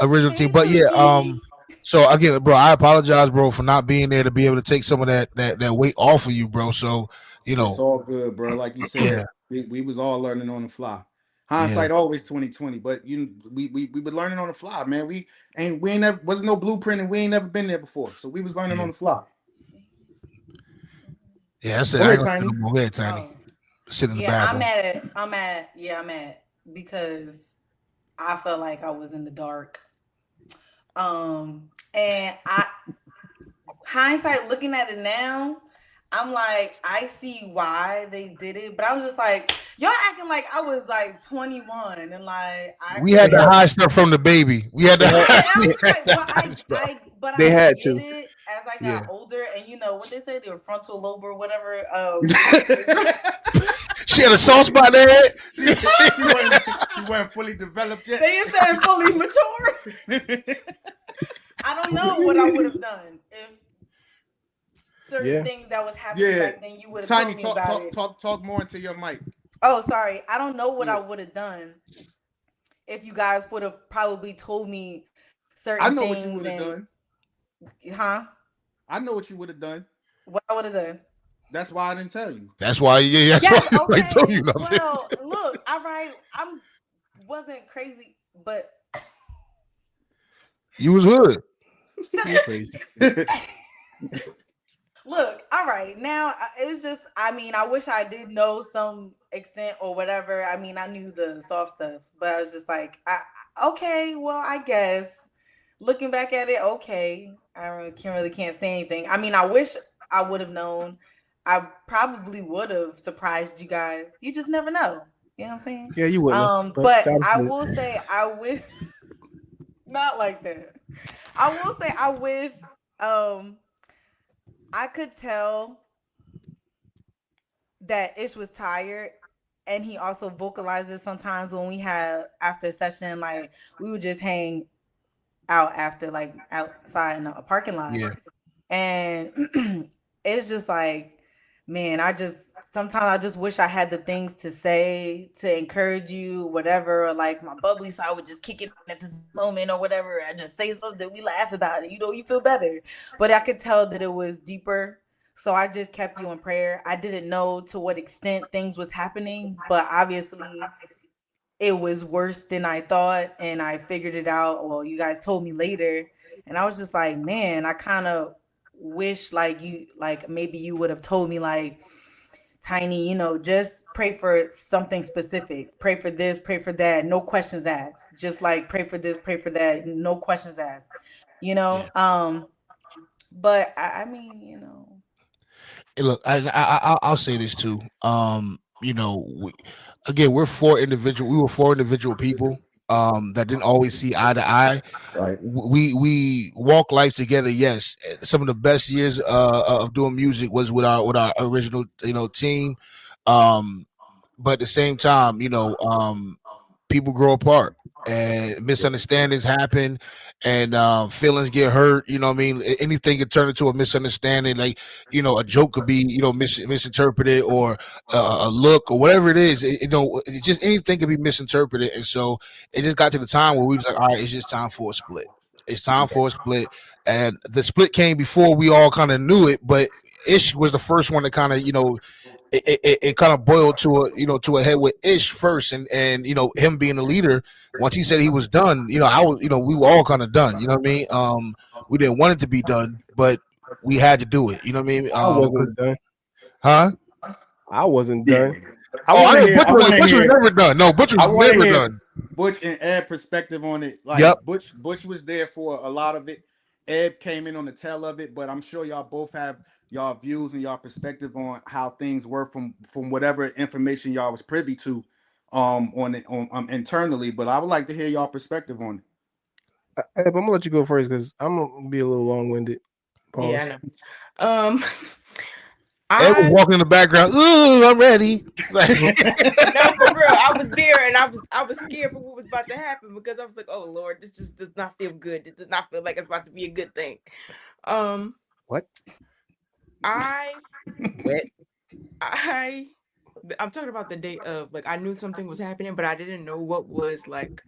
Original Hey, team. But yeah, Pookie. so again, bro, I apologize, bro, for not being there to be able to take some of that weight off of you, bro. So, you It's know, all good, bro. Like you yeah, said, we was all learning on the fly. yeah, Hindsight always 2020, but we were learning on the fly, man. We ain't never wasn't no blueprint and we ain't never been there before. So we was learning yeah. on the fly. Yeah, that's it. Go I ain't ahead, gonna sit Tiny. no more. Go ahead, Tiny. Oh, Sit in the yeah. bathroom. I'm at because I felt like I was in the dark. And I hindsight looking at it now, I'm like, I see why they did it, but I was just like, y'all acting like I was like 21 and like I We they had could. to had hide stuff from the baby. We had to they had And I we was had like, to hide stuff. they I had get to. it as I Yeah. got older, and you know what they say, their frontal lobe or whatever. She had a soft spot there. she wasn't fully developed yet. They said fully mature. I don't know what I would have done if certain Yeah. things that was happening Yeah. back then you would have Tiny, told me about it. talk more into your mic. Oh, sorry. I don't know what Yeah. I would have done if you guys would have probably told me I certain know what you things would have and done. huh? I know what you would have done. What I would have done. That's why I didn't tell you. That's why, yeah, that's Yes, why I told okay. you nothing. Well, look, all right. I'm wasn't crazy, but You was hood. You crazy. look, all right. Now it was just. I mean, I wish I did know some extent or whatever. I mean, I knew the soft stuff, but I was just like, okay, well, I guess looking back at it, okay, can't say anything. I mean, I wish I would have known. I probably would have surprised you guys. You just never know. You know what I'm saying? Yeah, you wouldn't have. But But that was I good. will say I wish not like that. I will say I wish um I could tell that Ish was tired, and he also vocalizes sometimes when we had after a session, like we would just hang out after like outside in a parking lot. Yeah. And it's just like, man, sometimes I just wish I had the things to say to encourage you, whatever. Or like my bubbly side would just kick in at this moment or whatever. I just say something, we laugh about it, you feel better. But I could tell that it was deeper. So I just kept you in prayer. I didn't know to what extent things was happening, but obviously it was worse than I thought, and I figured it out. Well, you guys told me later, and I was just like, man, I kind of wish like maybe you would have told me like, Tiny, just pray for something specific. Pray for this, pray for that, no questions asked. Just like pray for this, pray for that, no questions asked. You Yeah. know, um, but I mean, Hey, look, I'll say this too. Again, we were four individual people that didn't always see eye to eye. Right. We walk life together. Yes, some of the best years of doing music was with our original team. Um, but at the same time, people grow apart and misunderstandings happen, and feelings get hurt. You know what I mean? Anything can turn into a misunderstanding. Like, a joke could be, misinterpreted, or a look, or whatever it is. Just anything could be misinterpreted. And so it just got to the time where we was like, all right, it's just time for a split. It's time for a split. And the split came before we all kind of knew it, but Ish was the first one to kind of, it kind of boiled to a head with Ish first, and him being the leader. Once he said he was done, I was, we were all kind of done. You know what I mean? We didn't want it to be done, but we had to do it. You know what I mean? I wasn't done. Huh? I wasn't Yeah. done. I know Butch was never done. No, Butch was never done. Butch and Ed perspective on it. Like, Yep. Butch was there for a lot of it. Ed came in on the tail of it, but I'm sure y'all both have y'all views and y'all perspective on how things were from whatever information y'all was privy to on it on internally. But I would like to hear y'all perspective on it. I'm gonna let you go first because I'm gonna be a little long-winded. Pause. Yeah, I know. Ed was walking in the background. Ooh, I'm ready. No, for real. I was there, and I was scared for what was about to happen, because I was like, "Oh Lord, this just does not feel good. It does not feel like it's about to be a good thing." What? I'm talking about the day of, like, I knew something was happening, but I didn't know what was, like,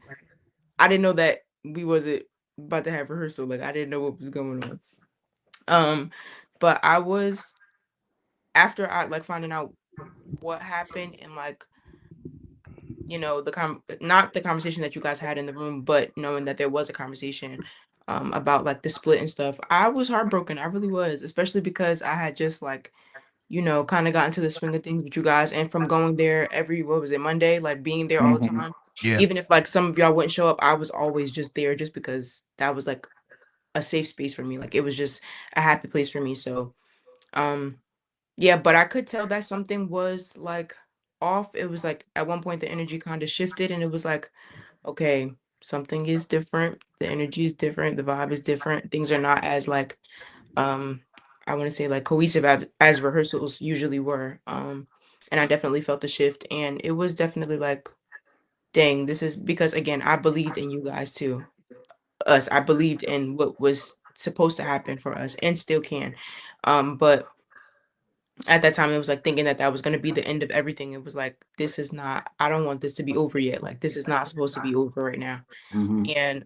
I didn't know that we wasn't about to have rehearsal. Like, I didn't know what was going on. But I was, after I like finding out what happened, and like, not the conversation that you guys had in the room, but knowing that there was a conversation about like the split and stuff, I was heartbroken. I really was, especially because I had just like, kind of got into the swing of things with you guys, and from going there every, what was it, Monday, like being there all the time. Yeah. Even if like some of y'all wouldn't show up, I was always just there, just because that was like a safe space for me. Like, it was just a happy place for me. So yeah, but I could tell that something was like off. It was like at one point the energy kind of shifted, and it was like, okay, something is different. The energy is different. The vibe is different. Things are not as like, I want to say like cohesive as rehearsals usually were. And I definitely felt the shift, and it was definitely like, dang, this is because, again, I believed in you guys too. I believed in what was supposed to happen for us, and still can. But at that time, it was like thinking that was going to be the end of everything. It was like, this is not, I don't want this to be over yet. Like, this is not supposed to be over right now. And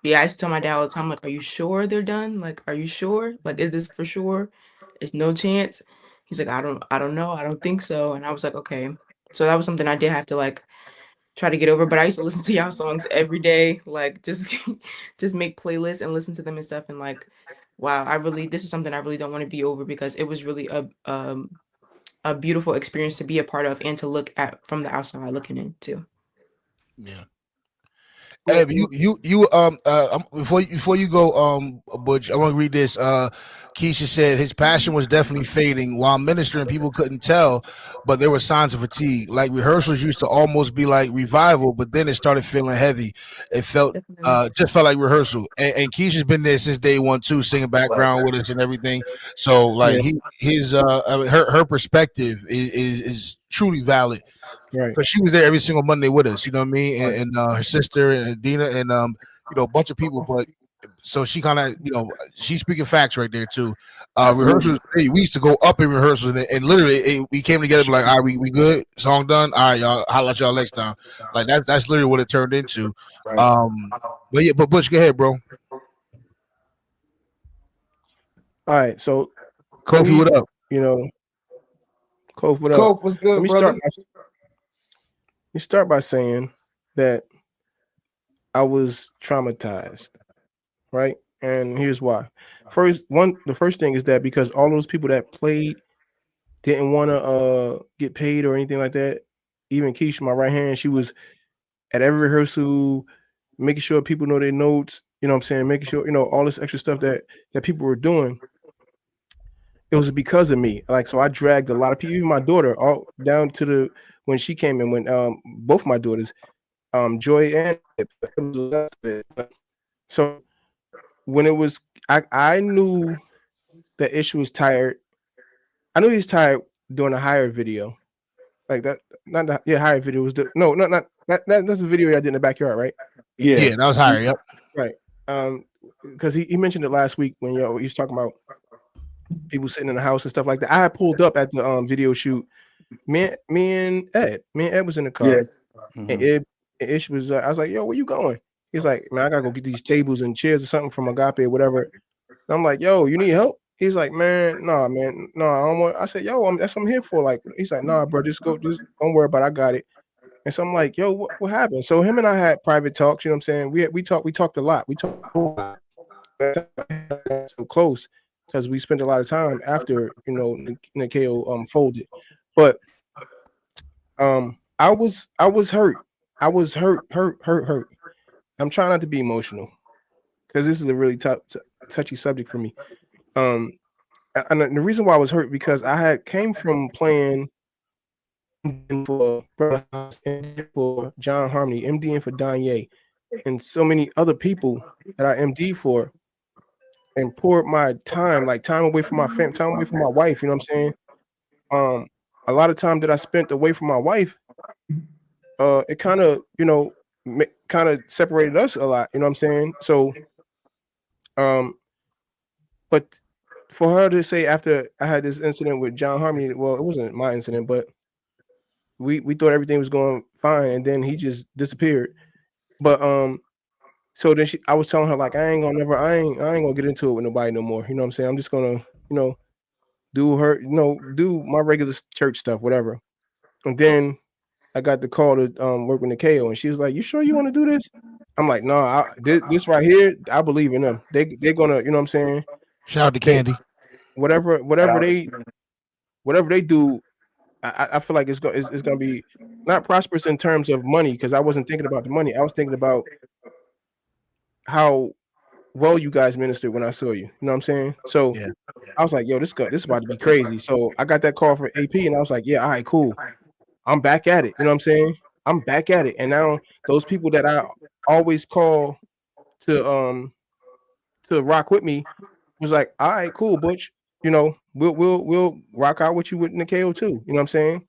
yeah, I used to tell my dad all the time, like, are you sure they're done? Like, are you sure? Like, is this for sure? There's no chance. He's like, I don't know. I don't think so. And I was like, okay. So that was something I did have to like try to get over. But I used to listen to y'all songs every day, like just just make playlists and listen to them and stuff. And like, wow, this is something I really don't want to be over, because it was really a beautiful experience to be a part of and to look at from the outside looking in too. Yeah. Hey, before you go, Butch, I want to read this. Keisha said his passion was definitely fading while ministering. People couldn't tell, but there were signs of fatigue. Like, rehearsals used to almost be like revival, but then it started feeling heavy. It felt just felt like rehearsal. And Keisha's been there since day one too, singing background with us and everything. So like, her perspective is truly valid. Right. Because she was there every single Monday with us, you know what I mean, and her sister and Dina and a bunch of people. But so she kind of, she's speaking facts right there too. Absolutely. Rehearsals, we used to go up in rehearsals, and literally we came together, be like, all right, we good, song done, all right, y'all, holla at y'all next time. Like that's literally what it turned into. Right. But yeah, but Butch, go ahead, bro. All right, so Kofi, what up? Kofi, what up? Kofi, what's good, Let me brother? start by saying that I was traumatized, right? And here's why. The first thing is that because all those people that played didn't want to get paid or anything like that. Even Keisha, my right hand, she was at every rehearsal, making sure people know their notes. You know what I'm saying? Making sure all this extra stuff that people were doing. It was because of me. Like, so I dragged a lot of people, even my daughter, all down to when she came in, when both my daughters, Joy and so when it was, I knew that Ish was tired. I knew he was tired doing a higher video, like that. Not the higher video was not that's the video I did in the backyard, right? Yeah, that was higher. Yep. Right. Because he mentioned it last week when he was talking about people sitting in the house and stuff like that. I had pulled up at the video shoot. Me and Ed was in the car. Yeah. And Ish was. I was like, "Yo, where you going?" He's like, "Man, I gotta go get these tables and chairs or something from Agape or whatever." And I'm like, "Yo, you need help?" He's like, "Man, no, man, no, I don't want." I said, "Yo, that's what I'm here for." Like, he's like, "Nah, bro, just don't worry about it. I got it." And so I'm like, "Yo, what happened?" So him and I had private talks. You know what I'm saying? We talked a lot. We talked a lot. So close because we spent a lot of time after Nikeo folded. But I was hurt. I was hurt. I'm trying not to be emotional because this is a really touchy subject for me. And the reason why I was hurt because I had came from playing for John Harmony, MDing for Danye, and so many other people that I MD for, and poured my time away from my family, time away from my wife. You know what I'm saying? A lot of time that I spent away from my wife, it kind of kind of separated us a lot. You know what I'm saying? So, but for her to say after I had this incident with John Harmony, well, it wasn't my incident, but we thought everything was going fine, and then he just disappeared. But so then I was telling her like I ain't gonna get into it with nobody no more. You know what I'm saying? I'm just gonna do my regular church stuff, whatever. And then I got the call to work with Nikeo, and she was like, "You sure you want to do this?" I'm like, "No, this right here, I believe in them. They're gonna, you know what I'm saying? Shout out to Candy. Whatever they do, I feel like it's gonna be not prosperous in terms of money because I wasn't thinking about the money. I was thinking about how well you guys ministered when I saw you. You know what I'm saying? So yeah. I was like, "Yo, this is about to be crazy." So I got that call from AP, and I was like, "Yeah, all right, cool. I'm back at it." You know what I'm saying? I'm back at it. And now those people that I always call to rock with me was like, "All right, cool, Butch. We'll rock out with you with Nikeo too." You know what I'm saying?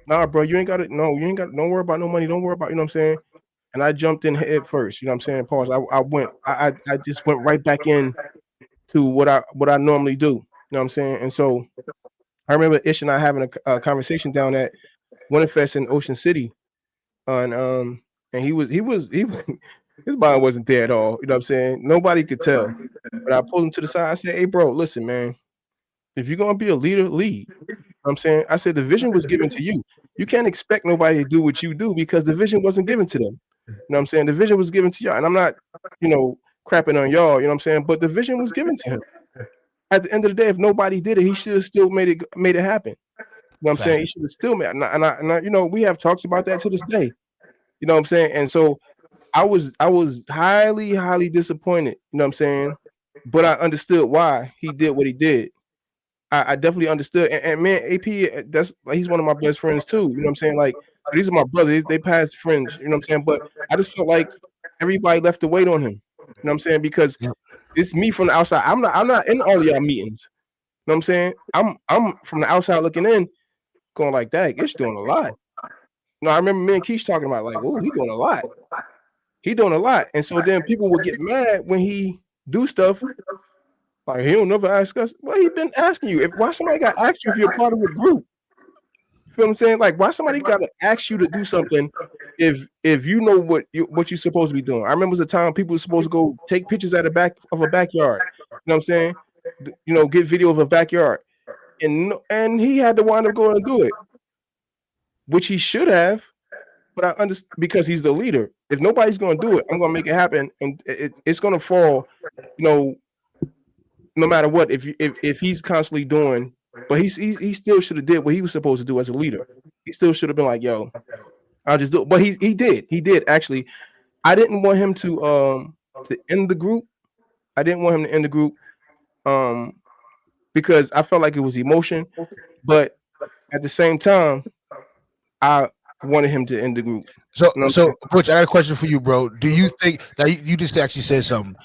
Nah, bro, you ain't got it. No, you ain't got. Don't worry about no money. Don't worry about. You know what I'm saying? And I jumped in head first. You know what I'm saying? Pause. I just went right back in to what I normally do. You know what I'm saying? And so I remember Ish and I having a conversation down at Winterfest in Ocean City, and he his mind wasn't there at all. You know what I'm saying? Nobody could tell. But I pulled him to the side. I said, "Hey, bro, listen, man. If you're gonna be a leader, lead." You know what I'm saying? I said the vision was given to you. You can't expect nobody to do what you do because the vision wasn't given to them. You know what I'm saying? The vision was given to y'all. And I'm not, crapping on y'all, you know what I'm saying? But the vision was given to him. At the end of the day, if nobody did it, he should have still made it happen. You know what I'm saying? He should have still made it. And I, we have talks about that to this day. You know what I'm saying? And so I was highly, highly disappointed, you know what I'm saying? But I understood why he did what he did. I definitely understood. And man, AP, he's one of my best friends too. You know what I'm saying? Like, so these are my brothers. They past friends. You know what I'm saying? But I just felt like everybody left the weight on him. You know what I'm saying? Because it's me from the outside. I'm not in all of y'all meetings. You know what I'm saying? I'm from the outside looking in, going like, "Dang, it's doing a lot." I remember me and Keish talking about like, "Oh, he doing a lot. He doing a lot." And so then people would get mad when he do stuff. Like he don't never ask us. Well, he been asking you. Why somebody got to ask you if you're part of a group? You feel what I'm saying? Like why somebody got to ask you to do something if you know what you're supposed to be doing? I remember the time people were supposed to go take pictures at the back of a backyard. You know what I'm saying? Get video of a backyard, and he had to wind up going and do it, which he should have. But I understand because he's the leader. If nobody's going to do it, I'm going to make it happen, and it's going to fall. No matter what, if he's constantly doing, but he still should have did what he was supposed to do as a leader. He still should have been like, "Yo, I'll just do it." But he did actually. I didn't want him to end the group. I didn't want him to end the group, because I felt like it was emotion, but at the same time, I wanted him to end the group. So Butch, I got a question for you, bro. Do you think that you just actually said something?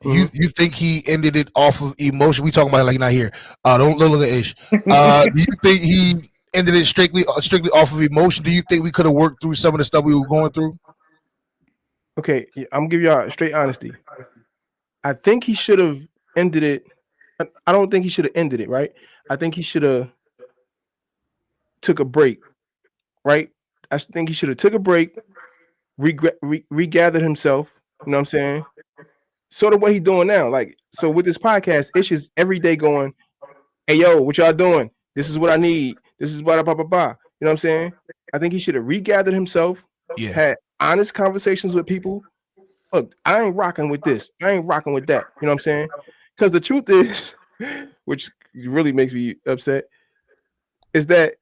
Mm-hmm. You think he ended it off of emotion? We talking about it like not here. Don't look at Ish. Do you think he ended it strictly off of emotion? Do you think we could have worked through some of the stuff we were going through? Okay, I'm gonna give y'all straight honesty. I think he should have ended it. I don't think he should have ended it, right? I think he should have took a break, right? I think he should have took a break, regathered himself. You know what I'm saying? Sort of what he's doing now. Like, so with this podcast, Ish is every day going, "Hey, yo, what y'all doing? This is what I need. This is what I blah, blah, blah." You know what I'm saying? I think he should have regathered himself, had honest conversations with people. Look, I ain't rocking with this. I ain't rocking with that. You know what I'm saying? Because the truth is, which really makes me upset, is that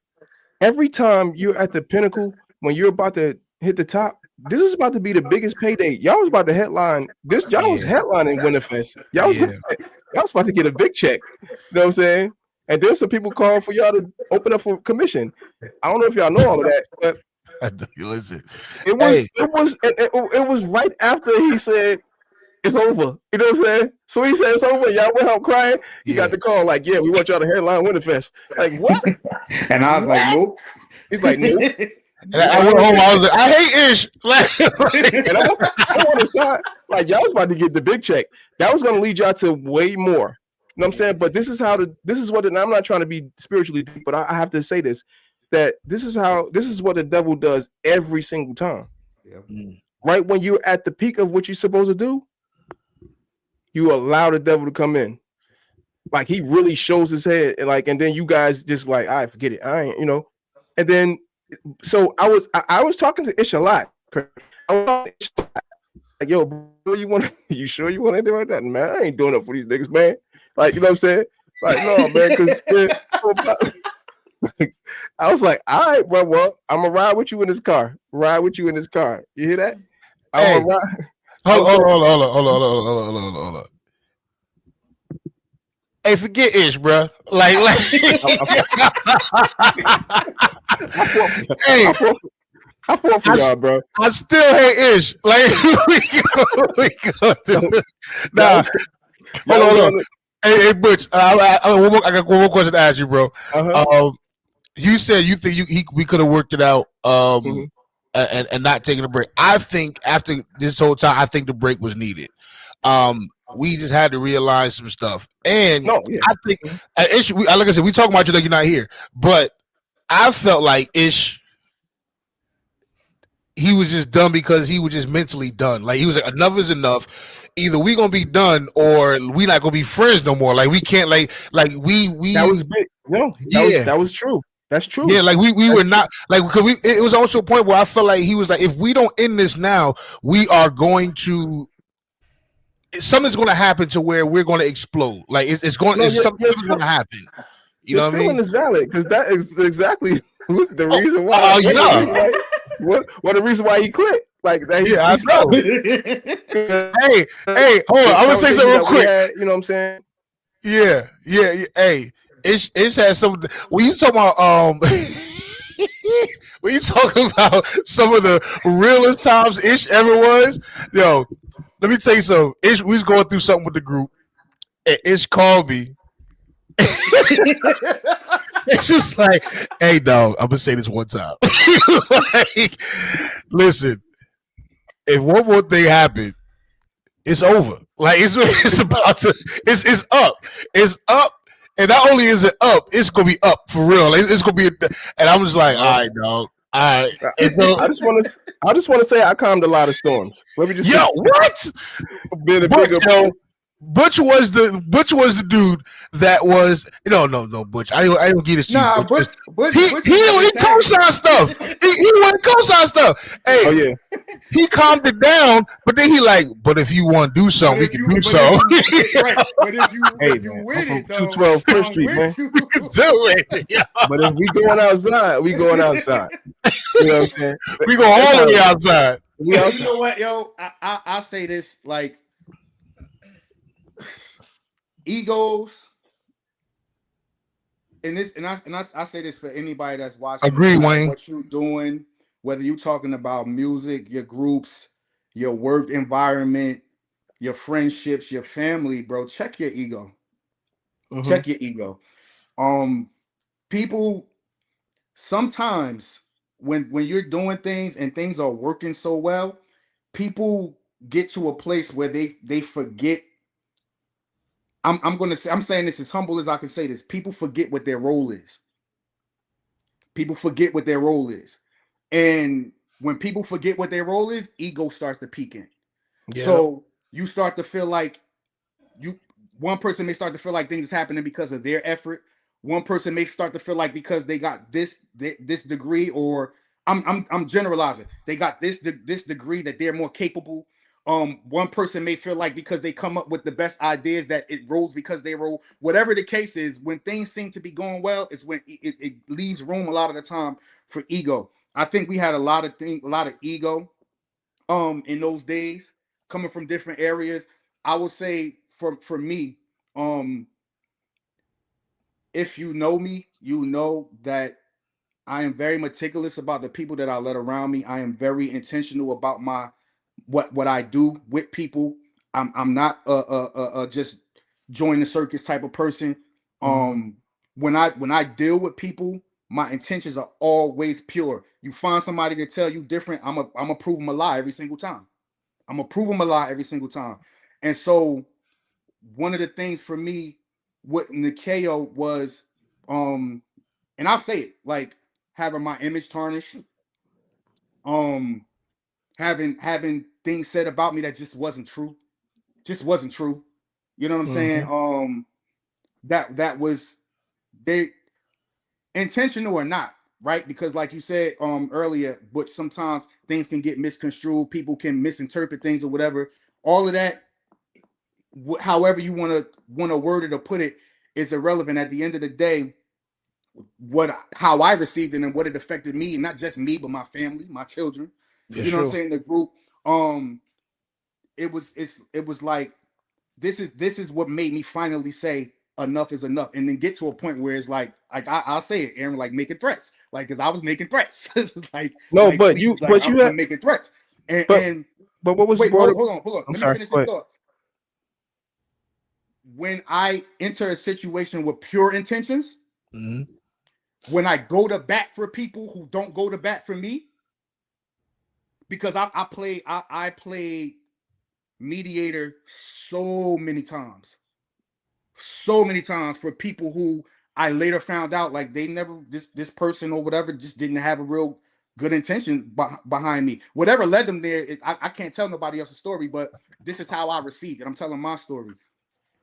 every time you're at the pinnacle, when you're about to hit the top, this is about to be the biggest payday. Y'all was about to headline this. Y'all was headlining Winterfest. Y'all was about to get a big check. You know what I'm saying? And then some people call for y'all to open up for commission. I don't know if y'all know all of that, but listen, it was right after he said it's over. You know what I'm saying? So he said it's over. Y'all went out crying. He got the call like, "Yeah, we want y'all to headline Winterfest." Like what? And I was like, "Nope." He's like, "Nope." And I went home. I was like, "I hate Ish." And I want to side like y'all was about to get the big check. That was going to lead y'all to way more. You know what I'm saying? But this is what I'm not trying to be spiritually deep, but I have to say this, that this is what the devil does every single time. Yep. Right when you're at the peak of what you're supposed to do, you allow the devil to come in. Like he really shows his head, and then you guys just like, "I forget it. I ain't," and then. So I was talking to Ish a lot. I was like, "Yo, bro, you sure you want to do like that, man? I ain't doing it for these niggas, man." Like, you know what I'm saying? Like, no, man, because I was like, "All right, bro, well, I'm gonna ride with you in this car. Ride with you in this car. You hear that?" Hey, hold on. Hey, forget Ish, bro. Like hey, I fought for y'all, bro. I still hate Ish. Like we go nah. Hold on. Hey, Butch. I got one more question to ask you, bro. You said you think we could have worked it out, and not taking a break. I think after this whole time, I think the break was needed. We just had to realize some stuff, and I think Ish. Like I said, we talking about you like you're not here, but I felt like Ish. He was just done because he was just mentally done. Like he was like, enough is enough. Either we gonna be done or we not gonna be friends no more. Like we can't like we. That was big. No, that was true. That's true. Yeah, like we were not like because it was also a point where I felt like he was like, if we don't end this now, we are going to. Something's going to happen to where we're going to explode. Like something's going to happen. You know what I mean? Feeling is valid because that is exactly the reason why. What the reason why he quit? Like that. Yeah, I know. hey, hold on. I'm gonna say something real quick. You know what I'm saying? Yeah. Hey, Ish has some. When you talking about when you talking about some of the realest times Ish ever was, yo. Let me tell you something. Ish, we was going through something with the group, and Ish called me. It's just like, "Hey, dog, I'm gonna say this one time. Like, listen, if one more thing happened, it's over. Like it's about to it's up. It's up. And not only is it up, it's gonna be up for real. It's gonna be, and I'm just like, all right, dog. All right. And so, I just want to say I calmed a lot of storms. Let me just yo, say, what? been a Butch, bigger. yo, Butch was the dude that was no Butch. I don't get this to you. Butch. He co-sign stuff. He went co-sign stuff. Hey, oh yeah. He calmed it down, but then he like, but if you want to do something, we can do something. But if you with it, 212 First Street, man. Do it. Yeah. But if we going outside, we going outside. You know what I'm saying? We go all the way outside. We outside. You know what, yo? I say this like egos, and I say this for anybody that's watching. Agree, Wayne. What you're doing, whether you're talking about music, your groups, your work environment, your friendships, your family, bro. Check your ego. Mm-hmm. Check your ego. People sometimes when you're doing things and things are working so well, people get to a place where they forget. I'm saying this as humble as I can say this. People forget what their role is. People forget what their role is. And when people forget what their role is, ego starts to peak in. Yep. So you start to feel like one person may start to feel like things is happening because of their effort. One person may start to feel like because they got this degree, or I'm generalizing. They got this degree that they're more capable. One person may feel like because they come up with the best ideas that it rolls because they roll. Whatever the case is, when things seem to be going well, is when it leaves room a lot of the time for ego. I think we had a lot of ego in those days coming from different areas. I would say for me, if you know me, you know that I am very meticulous about the people that I let around me. I am very intentional about what I do with people. I'm not just join the circus type of person. When I deal with people, my intentions are always pure. You find somebody to tell you different, I'm a prove them a lie every single time. I'm gonna prove them a lie every single time. And so one of the things for me with Nikeo was, and I'll say it, like having my image tarnished, having things said about me that just wasn't true. You know what I'm saying? That was they intentional or not, right? Because like you said earlier, but sometimes things can get misconstrued, people can misinterpret things or whatever. All of that, however you want to word it or put it, is irrelevant. At the end of the day, how I received it and what it affected me, and not just me, but my family, my children. You know what I'm saying? The group. It was like this is what made me finally say enough is enough, and then get to a point where it's like I'll say it, Aaron, like making threats, like because I was making threats. Like no, like, but you like, I'm making threats, but what was hold on. Let me finish this thought. When I enter a situation with pure intentions, when I go to bat for people who don't go to bat for me, because I played mediator so many times for people who I later found out like they never this person or whatever just didn't have a real good intention behind me. Whatever led them there, I can't tell nobody else's story, but this is how I received it. I'm telling my story.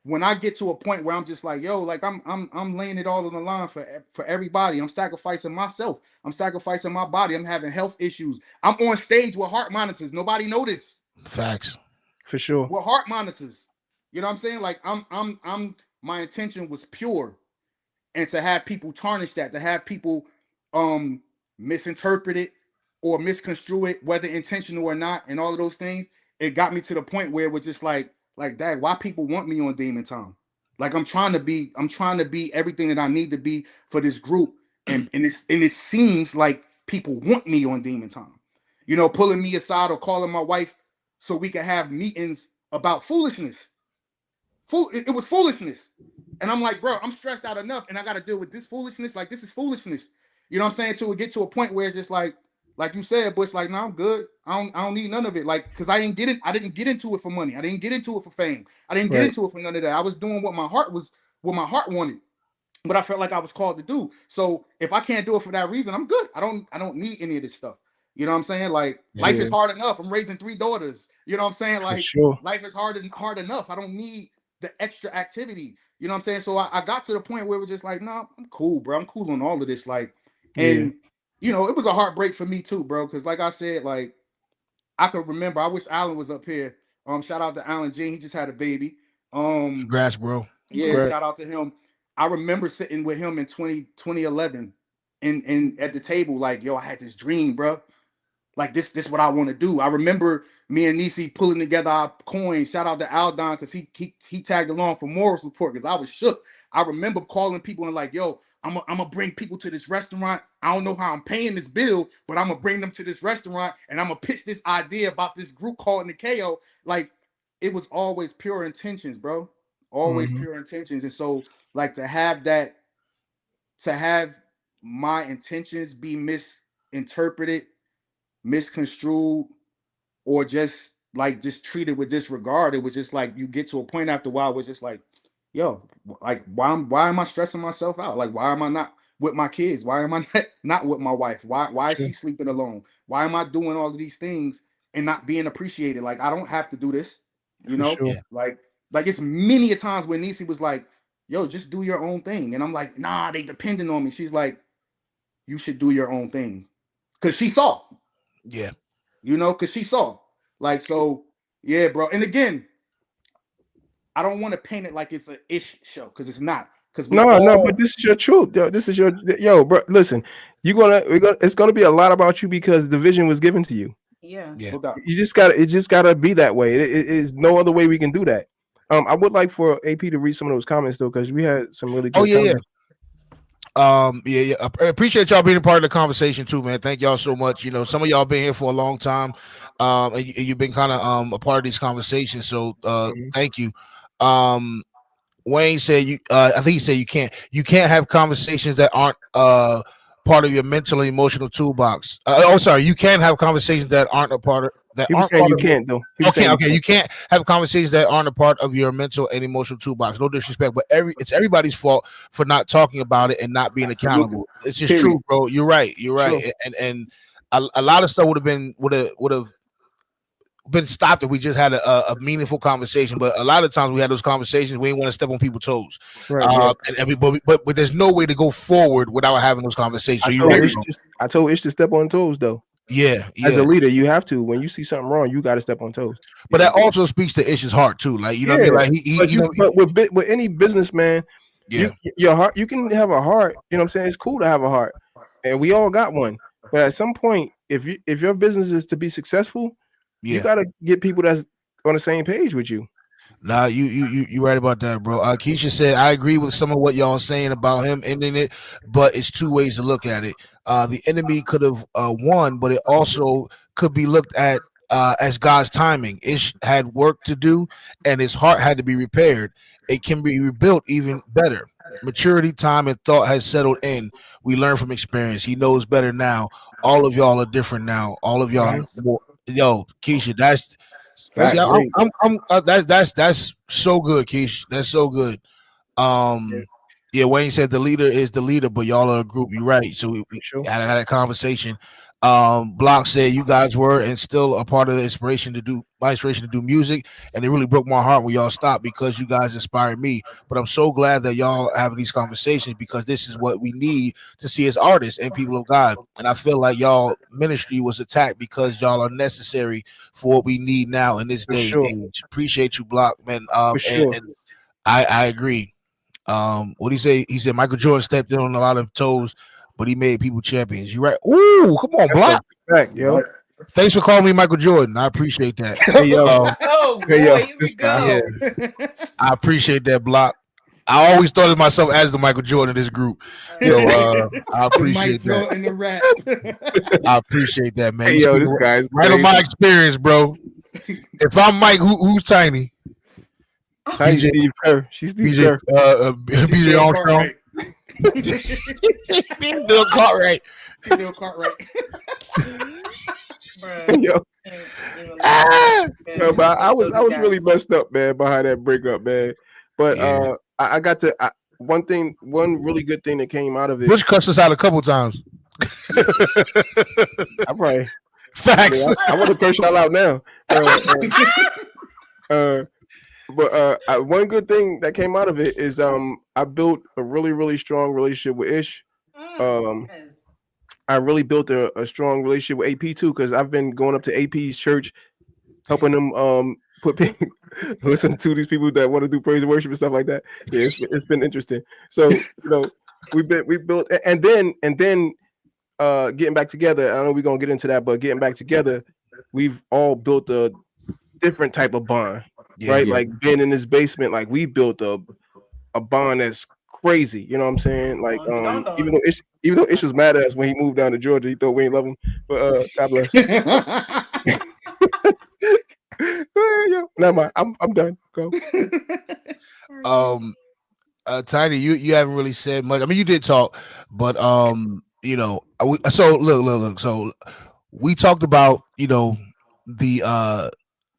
When I get to a point where I'm just like, yo, like I'm laying it all on the line for everybody. I'm sacrificing myself. I'm sacrificing my body. I'm having health issues. I'm on stage with heart monitors. Nobody noticed. Facts. For sure. With heart monitors. You know what I'm saying? Like I'm my intention was pure. And to have people tarnish that, to have people misinterpret it or misconstrue it, whether intentional or not, and all of those things, it got me to the point where it was just like, Dad, why people want me on Demon Time? Like I'm trying to be everything that I need to be for this group. And it seems like people want me on Demon Time. You know, pulling me aside or calling my wife so we could have meetings about foolishness. It was foolishness. And I'm like, bro, I'm stressed out enough and I got to deal with this foolishness. Like, this is foolishness. You know what I'm saying? To get to a point where it's just like, like you said, but it's like, no, I'm good. I don't need none of it. Like, cause I didn't get into it for money. I didn't get into it for fame. I didn't get into it for none of that. I was doing what my heart wanted, what I felt like I was called to do. So if I can't do it for that reason, I'm good. I don't need any of this stuff. You know what I'm saying? Like, life is hard enough. I'm raising 3 daughters. You know what I'm saying? Like, life is hard enough. I don't need the extra activity. You know what I'm saying? So I got to the point where it was just like, no, I'm cool, bro. I'm cool on all of this. Like, and you know, it was a heartbreak for me too, bro. Cause like I said, like, I could remember, I wish Alan was up here. Shout out to Alan Jean. He just had a baby. Congrats, bro. Yeah, shout out to him. I remember sitting with him in 2011 and at the table, like, yo, I had this dream, bro. Like, this what I want to do. I remember me and Nisi pulling together our coins. Shout out to Aldon, because he tagged along for moral support, because I was shook. I remember calling people and like, yo, I'm gonna bring people to this restaurant. I don't know how I'm paying this bill, but I'm gonna bring them to this restaurant and I'm gonna pitch this idea about this group called Nikeo. Like, it was always pure intentions, bro. Always pure intentions. And so, like, to have my intentions be misinterpreted, misconstrued, or just treated with disregard, it was just like, you get to a point after a while where it's just like, yo, like, why am I stressing myself out? Like, why am I not with my kids? Why am I not with my wife? Why is she sleeping alone? Why am I doing all of these things and not being appreciated? Like, I don't have to do this, you know? Like it's many a times when Nisi was like, yo, just do your own thing. And I'm like, nah, they depending on me. She's like, you should do your own thing. Cause she saw. Yeah. You know, because she saw. Like, so, yeah, bro. And again, I don't want to paint it like it's an ish show, because it's not. Because no, but this is your truth. Yo, this is bro. Listen, it's gonna be a lot about you because the vision was given to you. Yeah. You just gotta be that way. It is no other way we can do that. I would like for AP to read some of those comments though, because we had some really good comments. I appreciate y'all being a part of the conversation too, man. Thank y'all so much. You know, some of y'all been here for a long time, and you've been kind of a part of these conversations. So thank you. Wayne said I think he said you can't have conversations that aren't part of your mental and emotional toolbox. You can have conversations that aren't a part of that. He was saying you can't though. Okay, you can't have conversations that aren't a part of your mental and emotional toolbox. No disrespect, but it's everybody's fault for not talking about it and not being accountable. It's just true, bro. You're right. Sure. And a lot of stuff would have been stopped if we just had a meaningful conversation. But a lot of times we had those conversations, we didn't want to step on people's toes. Right. But there's no way to go forward without having those conversations. I told Ish to step on toes though. Yeah. As a leader, you have to. When you see something wrong, you got to step on toes. But that also speaks to Ish's heart too. Like, you know what I mean? Like but with any businessman, your heart, you can have a heart. You know what I'm saying? It's cool to have a heart, and we all got one. But at some point, if your business is to be successful, you got to get people that's on the same page with you. Nah, you right about that, bro. Keisha said, I agree with some of what y'all saying about him ending it, but it's two ways to look at it. The enemy could have won, but it also could be looked at as God's timing. Ish had work to do, and his heart had to be repaired. It can be rebuilt even better. Maturity, time, and thought has settled in. We learn from experience. He knows better now. All of y'all are different now. All of y'all more. Yo, Keisha, that's so good, Keisha. That's so good. Wayne said the leader is the leader, but y'all are a group. You're right. So we had that conversation. Block said you guys were and still a part of the inspiration to do music, and it really broke my heart when y'all stopped because you guys inspired me. But I'm so glad that y'all having these conversations because this is what we need to see as artists and people of God. And I feel like y'all ministry was attacked because y'all are necessary for what we need now in this day and age. Appreciate you, Block, man. And I agree. What did he say? He said Michael Jordan stepped in on a lot of toes, but he made people champions. You right? Ooh, come on, Block. Yo. Thanks for calling me Michael Jordan. I appreciate that. I appreciate that, Block. I always thought of myself as the Michael Jordan of this group. So I appreciate that. In the rap. I appreciate that, man. Hey, this guy's right on my experience, bro. If I'm Mike, who's Tiny? Tiny Steve Kerr. She's Steve Kerr. BJ Armstrong. Bill Cartwright. Bruh. Yo, no, but I was really messed up, man, behind that breakup, man. But I got to one really good thing that came out of it. Bush cussed us out a couple times. I probably facts. I want to curse y'all out now. But one good thing that came out of it is I built a really strong relationship with Ish. I really built a strong relationship with AP2 because I've been going up to AP's church, helping them listen to these people that want to do praise and worship and stuff like that. Yeah, it's been interesting. So we built and then getting back together. I know we're gonna get into that, but getting back together, we've all built a different type of bond, right? Like being in this basement, like we built a bond that's crazy. You know what I'm saying? Like even though Ish was mad at us when he moved down to Georgia, he thought we ain't love him. But God bless. Never mind. I'm done. Go. Tiny, you haven't really said much. I mean, you did talk, but so look. So we talked about the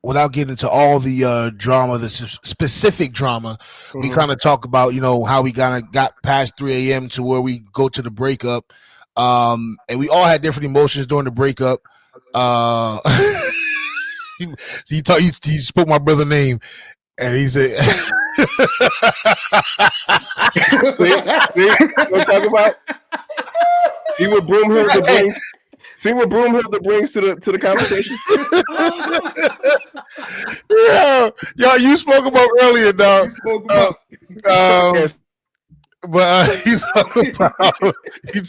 without getting into all the drama, the specific drama. We kind of talk about how we kind of got past 3 a.m. to where we go to the breakup, and we all had different emotions during the breakup. So you spoke my brother's name, and he said. see what talk about? See what Broomhilda brings. See what Broomhilda brings to the conversation. Yeah, you spoke about earlier, dog. But he's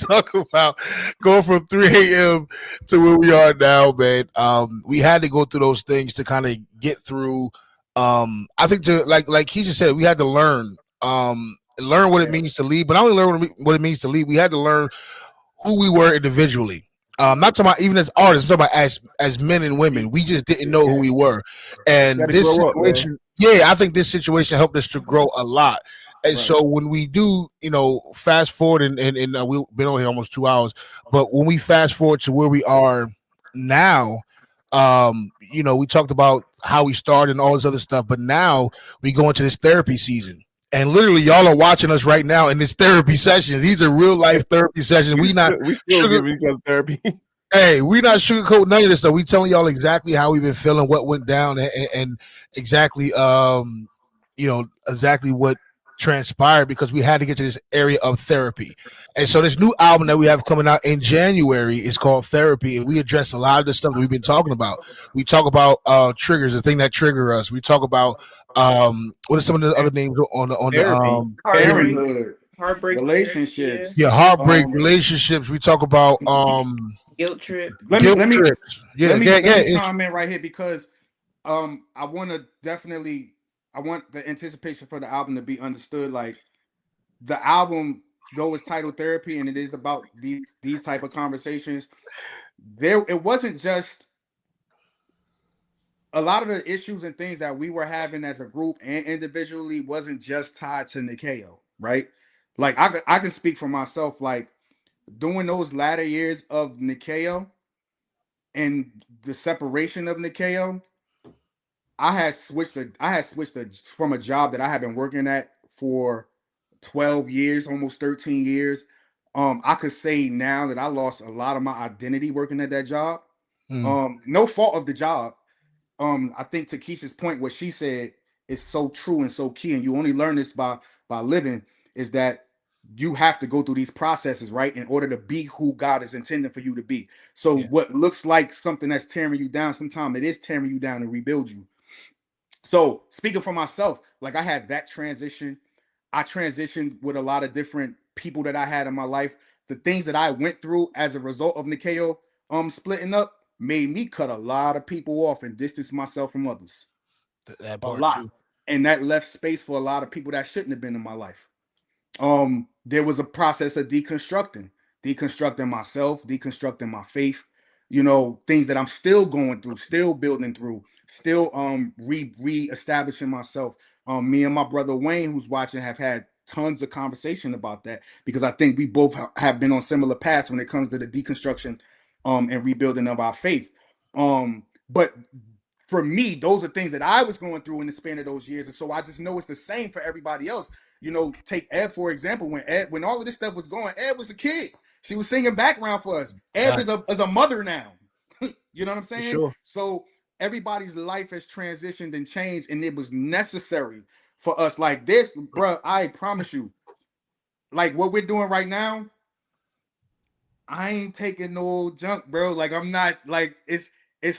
talking about going from 3 a.m. to where we are now, man. We had to go through those things to kind of get through. I think to like he just said, we had to learn what it means to lead, but not only learn what it means to lead, we had to learn who we were individually. Not talking about even as artists, I'm talking about as men and women. We just didn't know who we were, and this situation, I think this situation helped us to grow a lot. And so when we do, fast forward and we've been on here almost 2 hours, but when we fast forward to where we are now, we talked about how we started and all this other stuff, but now we go into this therapy season. And literally, y'all are watching us right now in this therapy session. These are real life therapy sessions. We still give each other therapy. Hey, we not sugarcoating none of this stuff. We telling y'all exactly how we've been feeling, what went down, and exactly exactly what transpired because we had to get to this area of therapy. And so this new album that we have coming out in January is called Therapy, and we address a lot of the stuff that we've been talking about. We talk about triggers, the thing that trigger us. We talk about what are some of the other names on the heartbreak relationships. Yeah, heartbreak relationships. We talk about guilt trip. Let me comment right here because I want the anticipation for the album to be understood. Like the album, though it's titled Therapy and it is about these type of conversations, it wasn't just a lot of the issues and things that we were having as a group and individually wasn't just tied to Nikeo, right? Like I can speak for myself, like during those latter years of Nikeo and the separation of Nikeo, I had switched from a job that I had been working at for 12 years, almost 13 years. I could say now that I lost a lot of my identity working at that job. No fault of the job. I think to Keisha's point, what she said is so true and so key, and you only learn this by living, is that you have to go through these processes, right, in order to be who God is intending for you to be. So what looks like something that's tearing you down, sometimes it is tearing you down and rebuild you. So speaking for myself, like I had that transition. I transitioned with a lot of different people that I had in my life. The things that I went through as a result of Nikeo splitting up made me cut a lot of people off and distance myself from others. That part a lot. Too. And that left space for a lot of people that shouldn't have been in my life. There was a process of deconstructing myself, deconstructing my faith, things that I'm still going through, still building through, still re-establishing myself. Me and my brother Wayne, who's watching, have had tons of conversation about that because I think we both have been on similar paths when it comes to the deconstruction and rebuilding of our faith. But for me, those are things that I was going through in the span of those years, and so I just know it's the same for everybody else. You know, take Ed for example. When all of this stuff was going, Ed was a kid. She was singing background for us. Ed is a mother now. You know what I'm saying? Sure. So everybody's life has transitioned and changed, and it was necessary for us. Like this, bro. I promise you, like what we're doing right now, I ain't taking no junk, bro. Like I'm not like it's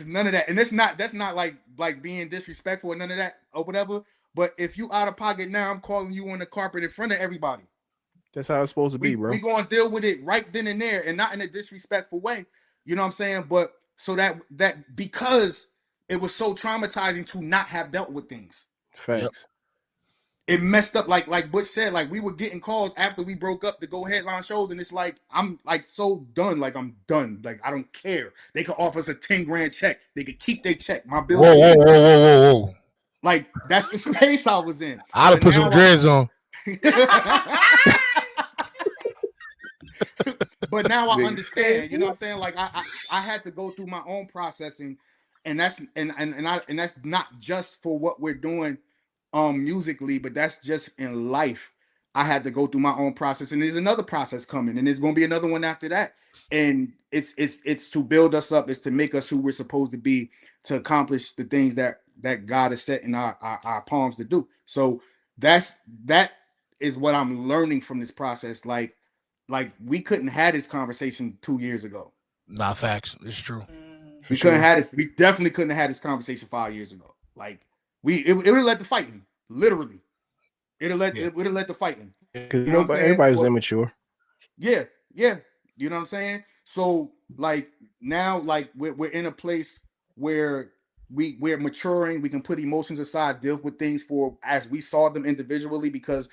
none of that, and that's not like being disrespectful or none of that or whatever. But if you out of pocket now, I'm calling you on the carpet in front of everybody. That's how it's supposed to be, bro. We gonna deal with it right then and there, and not in a disrespectful way. You know what I'm saying? But so that because it was so traumatizing to not have dealt with things. Facts. Yep. It messed up, like Butch said, like we were getting calls after we broke up to go headline shows, and it's like I'm like so done, like I'm done, like I don't care. They could offer us a 10 grand check, they could keep their check. My bill. Whoa. Like that's the space I was in. I'd have put some dreads on. But now I understand, you know what I'm saying? Like I had to go through my own processing, and that's not just for what we're doing musically, but that's just in life. I had to go through my own process, and there's another process coming, and there's gonna be another one after that. And it's to build us up, it's to make us who we're supposed to be, to accomplish the things that God has set in our palms to do. So that is what I'm learning from this process. Like we couldn't have this conversation 2 years ago. Nah, facts. It's true. We couldn't have this. We definitely couldn't have had this conversation 5 years ago. Like it would have led to fighting. Literally, it would have led to fighting. Because everybody's immature. Yeah. You know what I'm saying? So like now, like we're in a place where we're maturing. We can put emotions aside, deal with things for as we saw them individually, because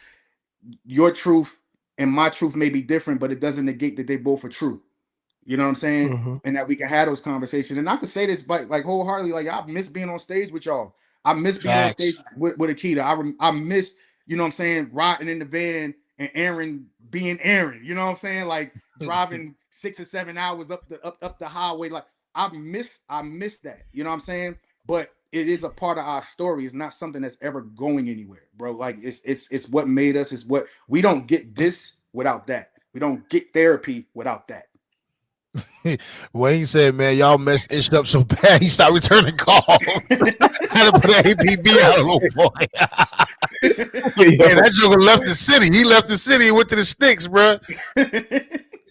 your truth and my truth may be different, but it doesn't negate that they both are true. You know what I'm saying? Mm-hmm. And that we can have those conversations. And I can say this, but like wholeheartedly, like I miss being on stage with y'all. I miss being on stage with Akita. I miss, you know what I'm saying, riding in the van and Aaron being Aaron. You know what I'm saying? Like driving 6 or 7 hours up the highway. Like I miss that. You know what I'm saying? But it is a part of our story. It's not something that's ever going anywhere, bro. Like it's what made us. It's what we don't get this without that. We don't get therapy without that. Wayne said, "Man, y'all messed Ish up so bad, he stopped returning calls. Had to put an APB out, little boy." Man, that Joker left the city. He left the city and went to the sticks, bro.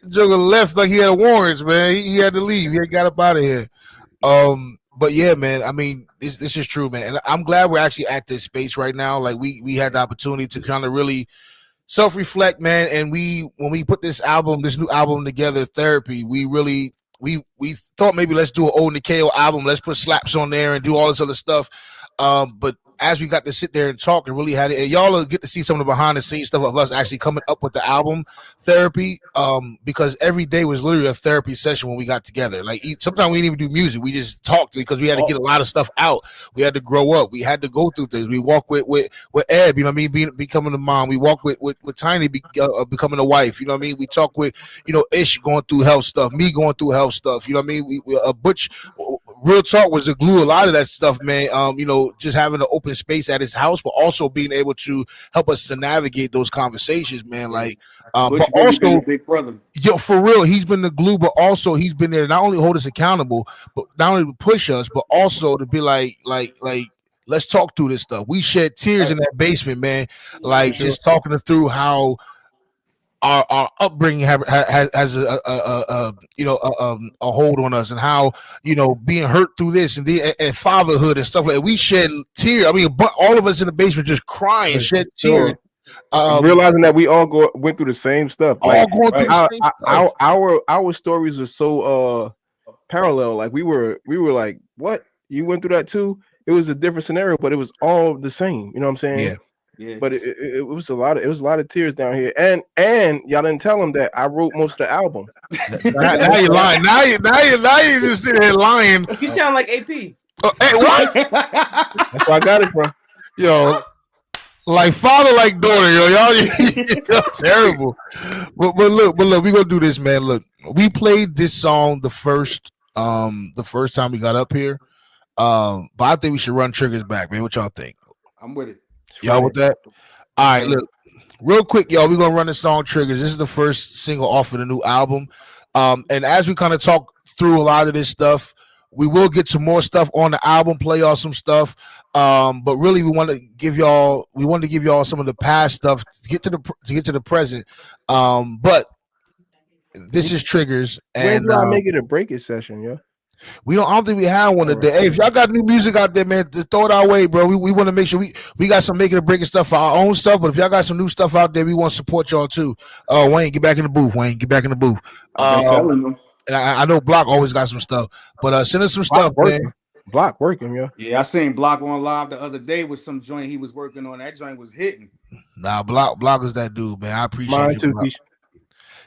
Joker left like he had warrants, man. He had to leave. He got up out of here. But yeah, man. I mean, this is true, man. And I'm glad we're actually at this space right now. Like we had the opportunity to kind of really self-reflect, man. And when we put this new album together, Therapy, we thought maybe let's do an old Nikeo album, let's put slaps on there and do all this other stuff. But as we got to sit there and talk and really had it, and y'all will get to see some of the behind the scenes stuff of us actually coming up with the album Therapy, because every day was literally a therapy session when we got together. Like sometimes we didn't even do music, we just talked because we had to get a lot of stuff out. We had to grow up, we had to go through things. We walk with Ed, you know what I mean, becoming a mom. We walk with Tiny becoming a wife, you know what I mean. We talk with, you know, Ish going through health stuff, me going through health stuff, you know what I mean. Butch, real talk, was the glue a lot of that stuff, man. You know, just having an open space at his house, but also being able to help us to navigate those conversations, man. Like, but also, big brother, yo, for real, he's been the glue, but also he's been there to not only hold us accountable, but not only to push us, but also to be like, let's talk through this stuff. We shed tears in that basement, man. Like just talking through how our upbringing has a hold on us, and how, you know, being hurt through this and fatherhood and stuff like that. We shed tears. I mean, all of us in the basement just crying, shed tears. Realizing that we all went through the same stuff. Like, all going through the same stuff. Our stories were so parallel. Like we were like, what? You went through that too? It was a different scenario, but it was all the same. You know what I'm saying? Yeah. Yeah. But it was a lot of tears down here, and y'all didn't tell him that I wrote most of the album. now you're lying. Now you just sitting here lying. You sound like AP. Hey, what? That's where I got it from. Yo, like father, like daughter, yo, y'all terrible. But look, we gonna do this, man. Look, we played this song the first the first time we got up here. But I think we should run Triggers back, man. What y'all think? I'm with it. Y'all with that? All right, look, real quick, y'all. We're gonna run the song Triggers. This is the first single off of the new album. And as we kind of talk through a lot of this stuff, we will get to more stuff on the album, play y'all some stuff. But really, we want to give y'all some of the past stuff to get to the present. But this is Triggers. When And do I make it a break it session, yo? I don't think we have one today. Hey, if y'all got new music out there, man, just throw it our way, bro. We want to make sure we got some making and breaking stuff for our own stuff. But if y'all got some new stuff out there, we want to support y'all too. Wayne, get back in the booth. Wayne, get back in the booth. And I know Block always got some stuff, but send us some stuff, man. Block working, yo. Yeah, I seen Block on live the other day with some joint he was working on. That joint was hitting. Nah, Block is that dude, man. I appreciate Mine you, too, Block.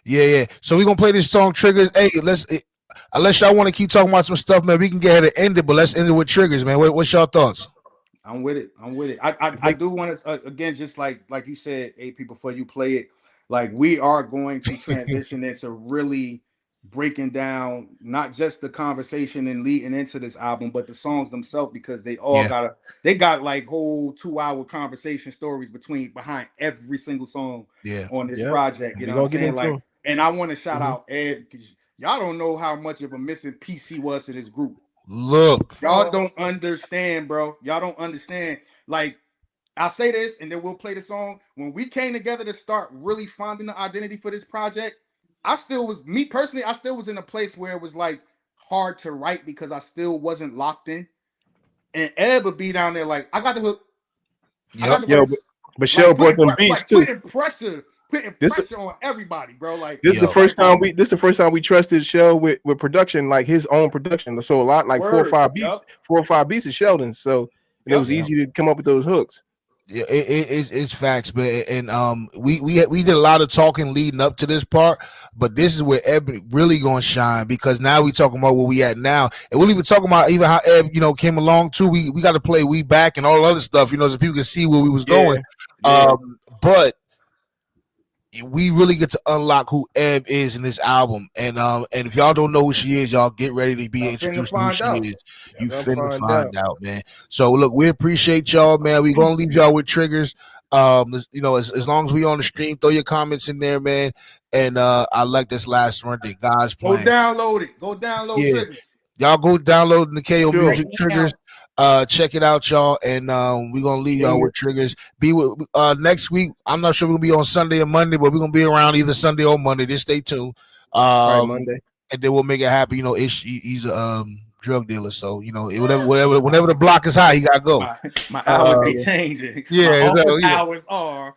Yeah. So we're gonna play this song Triggers. Hey, unless y'all want to keep talking about some stuff, man, we can get ahead and end it, but let's end it with Triggers, man. What's y'all thoughts? I'm with it. I do want to again, just like you said, AP, before you play it, like we are going to transition into really breaking down not just the conversation and leading into this album, but the songs themselves, because they all got like whole 2-hour conversation stories behind every single song on this project. You know what I'm saying? Like, and I want to shout out Ed, because y'all don't know how much of a missing piece he was to this group. Look, y'all don't understand, bro. Y'all don't understand. Like, I'll say this, and then we'll play the song. When we came together to start really finding the identity for this project, I still was in a place where it was like hard to write because I still wasn't locked in. And Ed would be down there like, I got the hook. But Shell brought them beats too. Putting pressure on everybody, bro. Like, this is the first time we trusted Shell with production, like his own production. So a lot, like 4 or 5 beats of Sheldon. So it was easy to come up with those hooks. Yeah, it's facts, man. And we did a lot of talking leading up to this part, but this is where Eb really gonna shine, because now we talking about where we at now, and we'll even talking about even how Eb came along too. We got to play We Back and all other stuff, so people can see where we was going. But we really get to unlock who Eb is in this album, and if y'all don't know who she is, y'all get ready to be introduced to who she is. You finna find out, man. So look, we appreciate y'all, man. We gonna leave y'all with Triggers. As long as we on the stream, throw your comments in there, man. And I like this last one that God's playing. Go download it. Go download Triggers. Y'all go download Nikeo Music Triggers. Check it out, y'all, and we're gonna leave y'all with Triggers. Be with next week. I'm not sure we're gonna be on Sunday or Monday, but we're gonna be around either Sunday or Monday. Just stay tuned. Monday, and then we'll make it happen. He's a drug dealer, so whenever the block is high, he gotta go. My hours be changing. Yeah, hours are.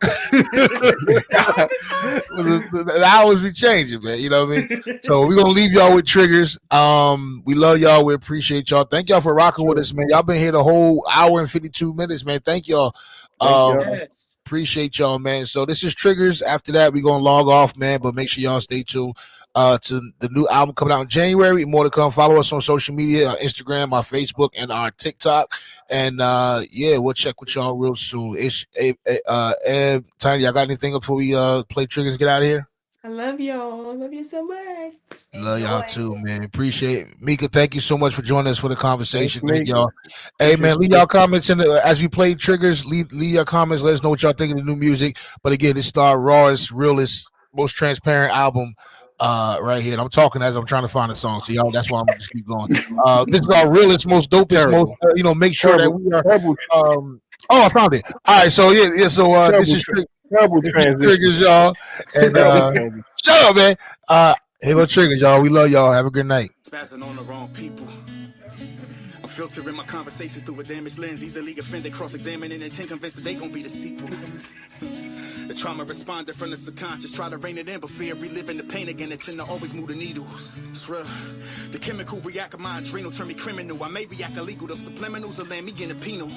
The hours be changing, man. You know what I mean? So we're gonna leave y'all with Triggers. We love y'all. We appreciate y'all. Thank y'all for rocking with us, man. Y'all been here the whole hour and 52 minutes, man. Thank y'all. Appreciate y'all, man. So this is Triggers. After that, we're gonna log off, man. But make sure y'all stay tuned to the new album coming out in January. More to come. Follow us on social media, our Instagram, our Facebook, and our TikTok. And we'll check with y'all real soon. It's Tiny, y'all got anything before we play Triggers, get out of here? I love y'all. I love you so much. Love y'all too, man. Appreciate it. Mika, thank you so much for joining us for the conversation. Thank y'all. Hey, man, leave y'all comments as we play Triggers. Leave your comments. Let us know what y'all think of the new music. But again, this is our rawest, realest, most transparent album right here. And I'm talking as I'm trying to find a song. So y'all, that's why I'm gonna just keep going. This is our realest, most dopest, most make sure that we are. I found it. All right, so so this is Triggers, y'all. And shut up, man. Here go Triggers, y'all. We love y'all. Have a good night. Spazzing on the wrong people. I'm filtering my conversations through a damaged lens. Easily offended, cross-examining intent, convinced that they gon' be the sequel. The trauma responded from the subconscious, try to rein it in, but fear reliving the pain again. It tend to always move the needles. It's real. The chemical react of my adrenal turn me criminal. I may react illegal to subliminals or land me getting a penal.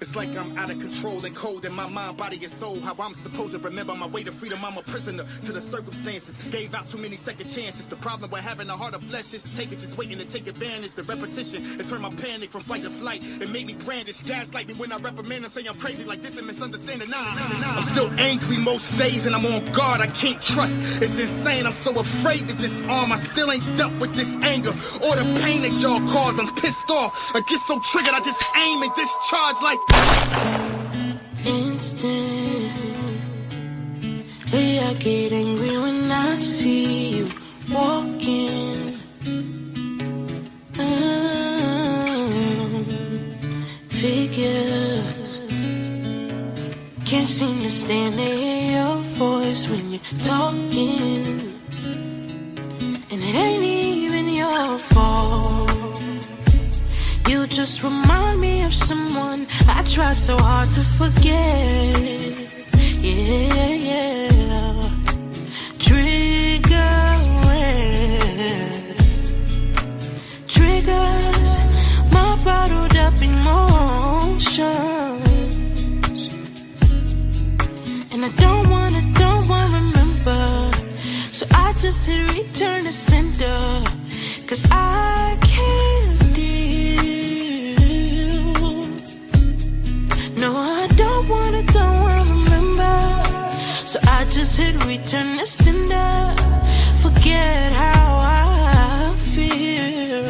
It's like I'm out of control and cold in my mind, body, and soul. How I'm supposed to remember my way to freedom. I'm a prisoner to the circumstances. Gave out too many second chances. The problem with having a heart of flesh is to take it, just waiting to take advantage. The repetition, it turned my panic from fight to flight. It made me brandish, gaslight me when I reprimand and say I'm crazy like this and misunderstanding. Nah. I'm still angry most days and I'm on guard. I can't trust. It's insane. I'm so afraid to disarm. I still ain't dealt with this anger or the pain that y'all cause. I'm pissed off. I get so triggered, I just aim and discharge like instantly. I get angry when I see you walking. Figures can't seem to stand to hear your voice when you're talking, and it ain't even your fault. You just remind me of someone I tried so hard to forget. Yeah. Trigger red. Triggers my bottled up emotions, and I don't wanna remember. So I just hit return to sender, 'cause I can't deal. No, I don't wanna remember. So I just hit return to sender. Forget how I feel.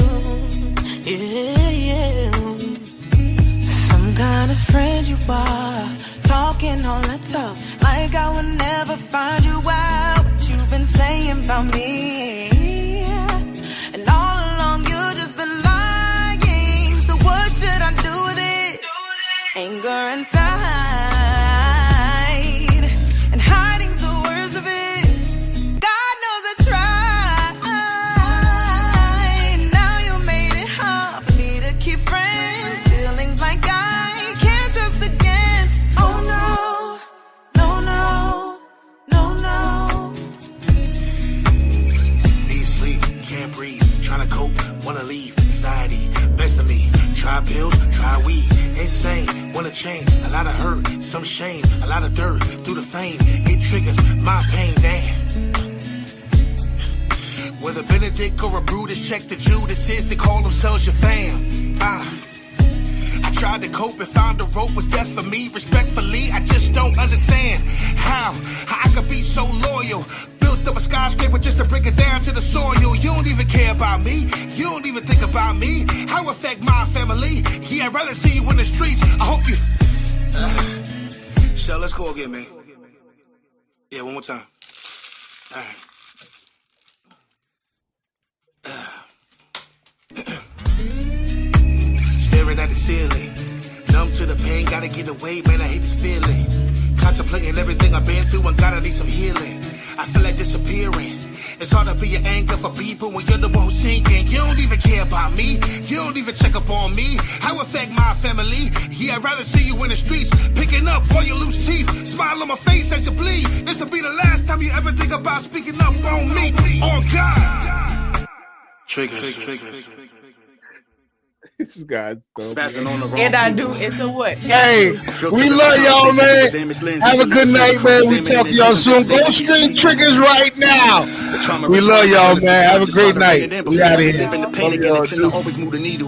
Yeah. Some kind of friend you are, talking all the talk, like I would never find you out. What you've been saying about me, and all along you just been lying. So what should I do with it? Anger inside, and hiding's the worst of it. God knows I tried. Now you made it hard for me to keep friends. Feelings like I can't trust again. Oh no. need sleep, can't breathe, trying to cope, wanna leave, anxiety, best of me. Try pills, try weed, insane, wanna change, a lot of hurt, some shame, a lot of dirt, through the fame, it triggers my pain, damn. Whether Benedict or a Brutus, check the Judases to call themselves your fam. I tried to cope and found the rope was death for me. Respectfully, I just don't understand how I could be so loyal. Built up a skyscraper just to bring it down to the soil. You don't even care about me. You don't even think about me. How affect my family? Yeah, I'd rather see you in the streets. I hope you. So let's go again, man. Yeah, one more time. All right. Staring at the ceiling, numb to the pain, gotta get away, man, I hate this feeling. Contemplating everything I've been through and gotta need some healing. I feel like disappearing. It's hard to be an anchor for people when you're the one who's sinking. You don't even care about me, you don't even check up on me. How affect my family? Yeah, I'd rather see you in the streets, picking up all your loose teeth. Smile on my face as you bleed. This'll be the last time you ever think about speaking up on me. On God. Triggers. This guy's Spazzing on the wrong And I people. do. It's a what? Hey, we love y'all, man. Have a good night, man. We talk to y'all soon. Go stream Triggers right now. We love y'all, man. Have a great night. We out of here. Living the pain again, they tend to always move the needle.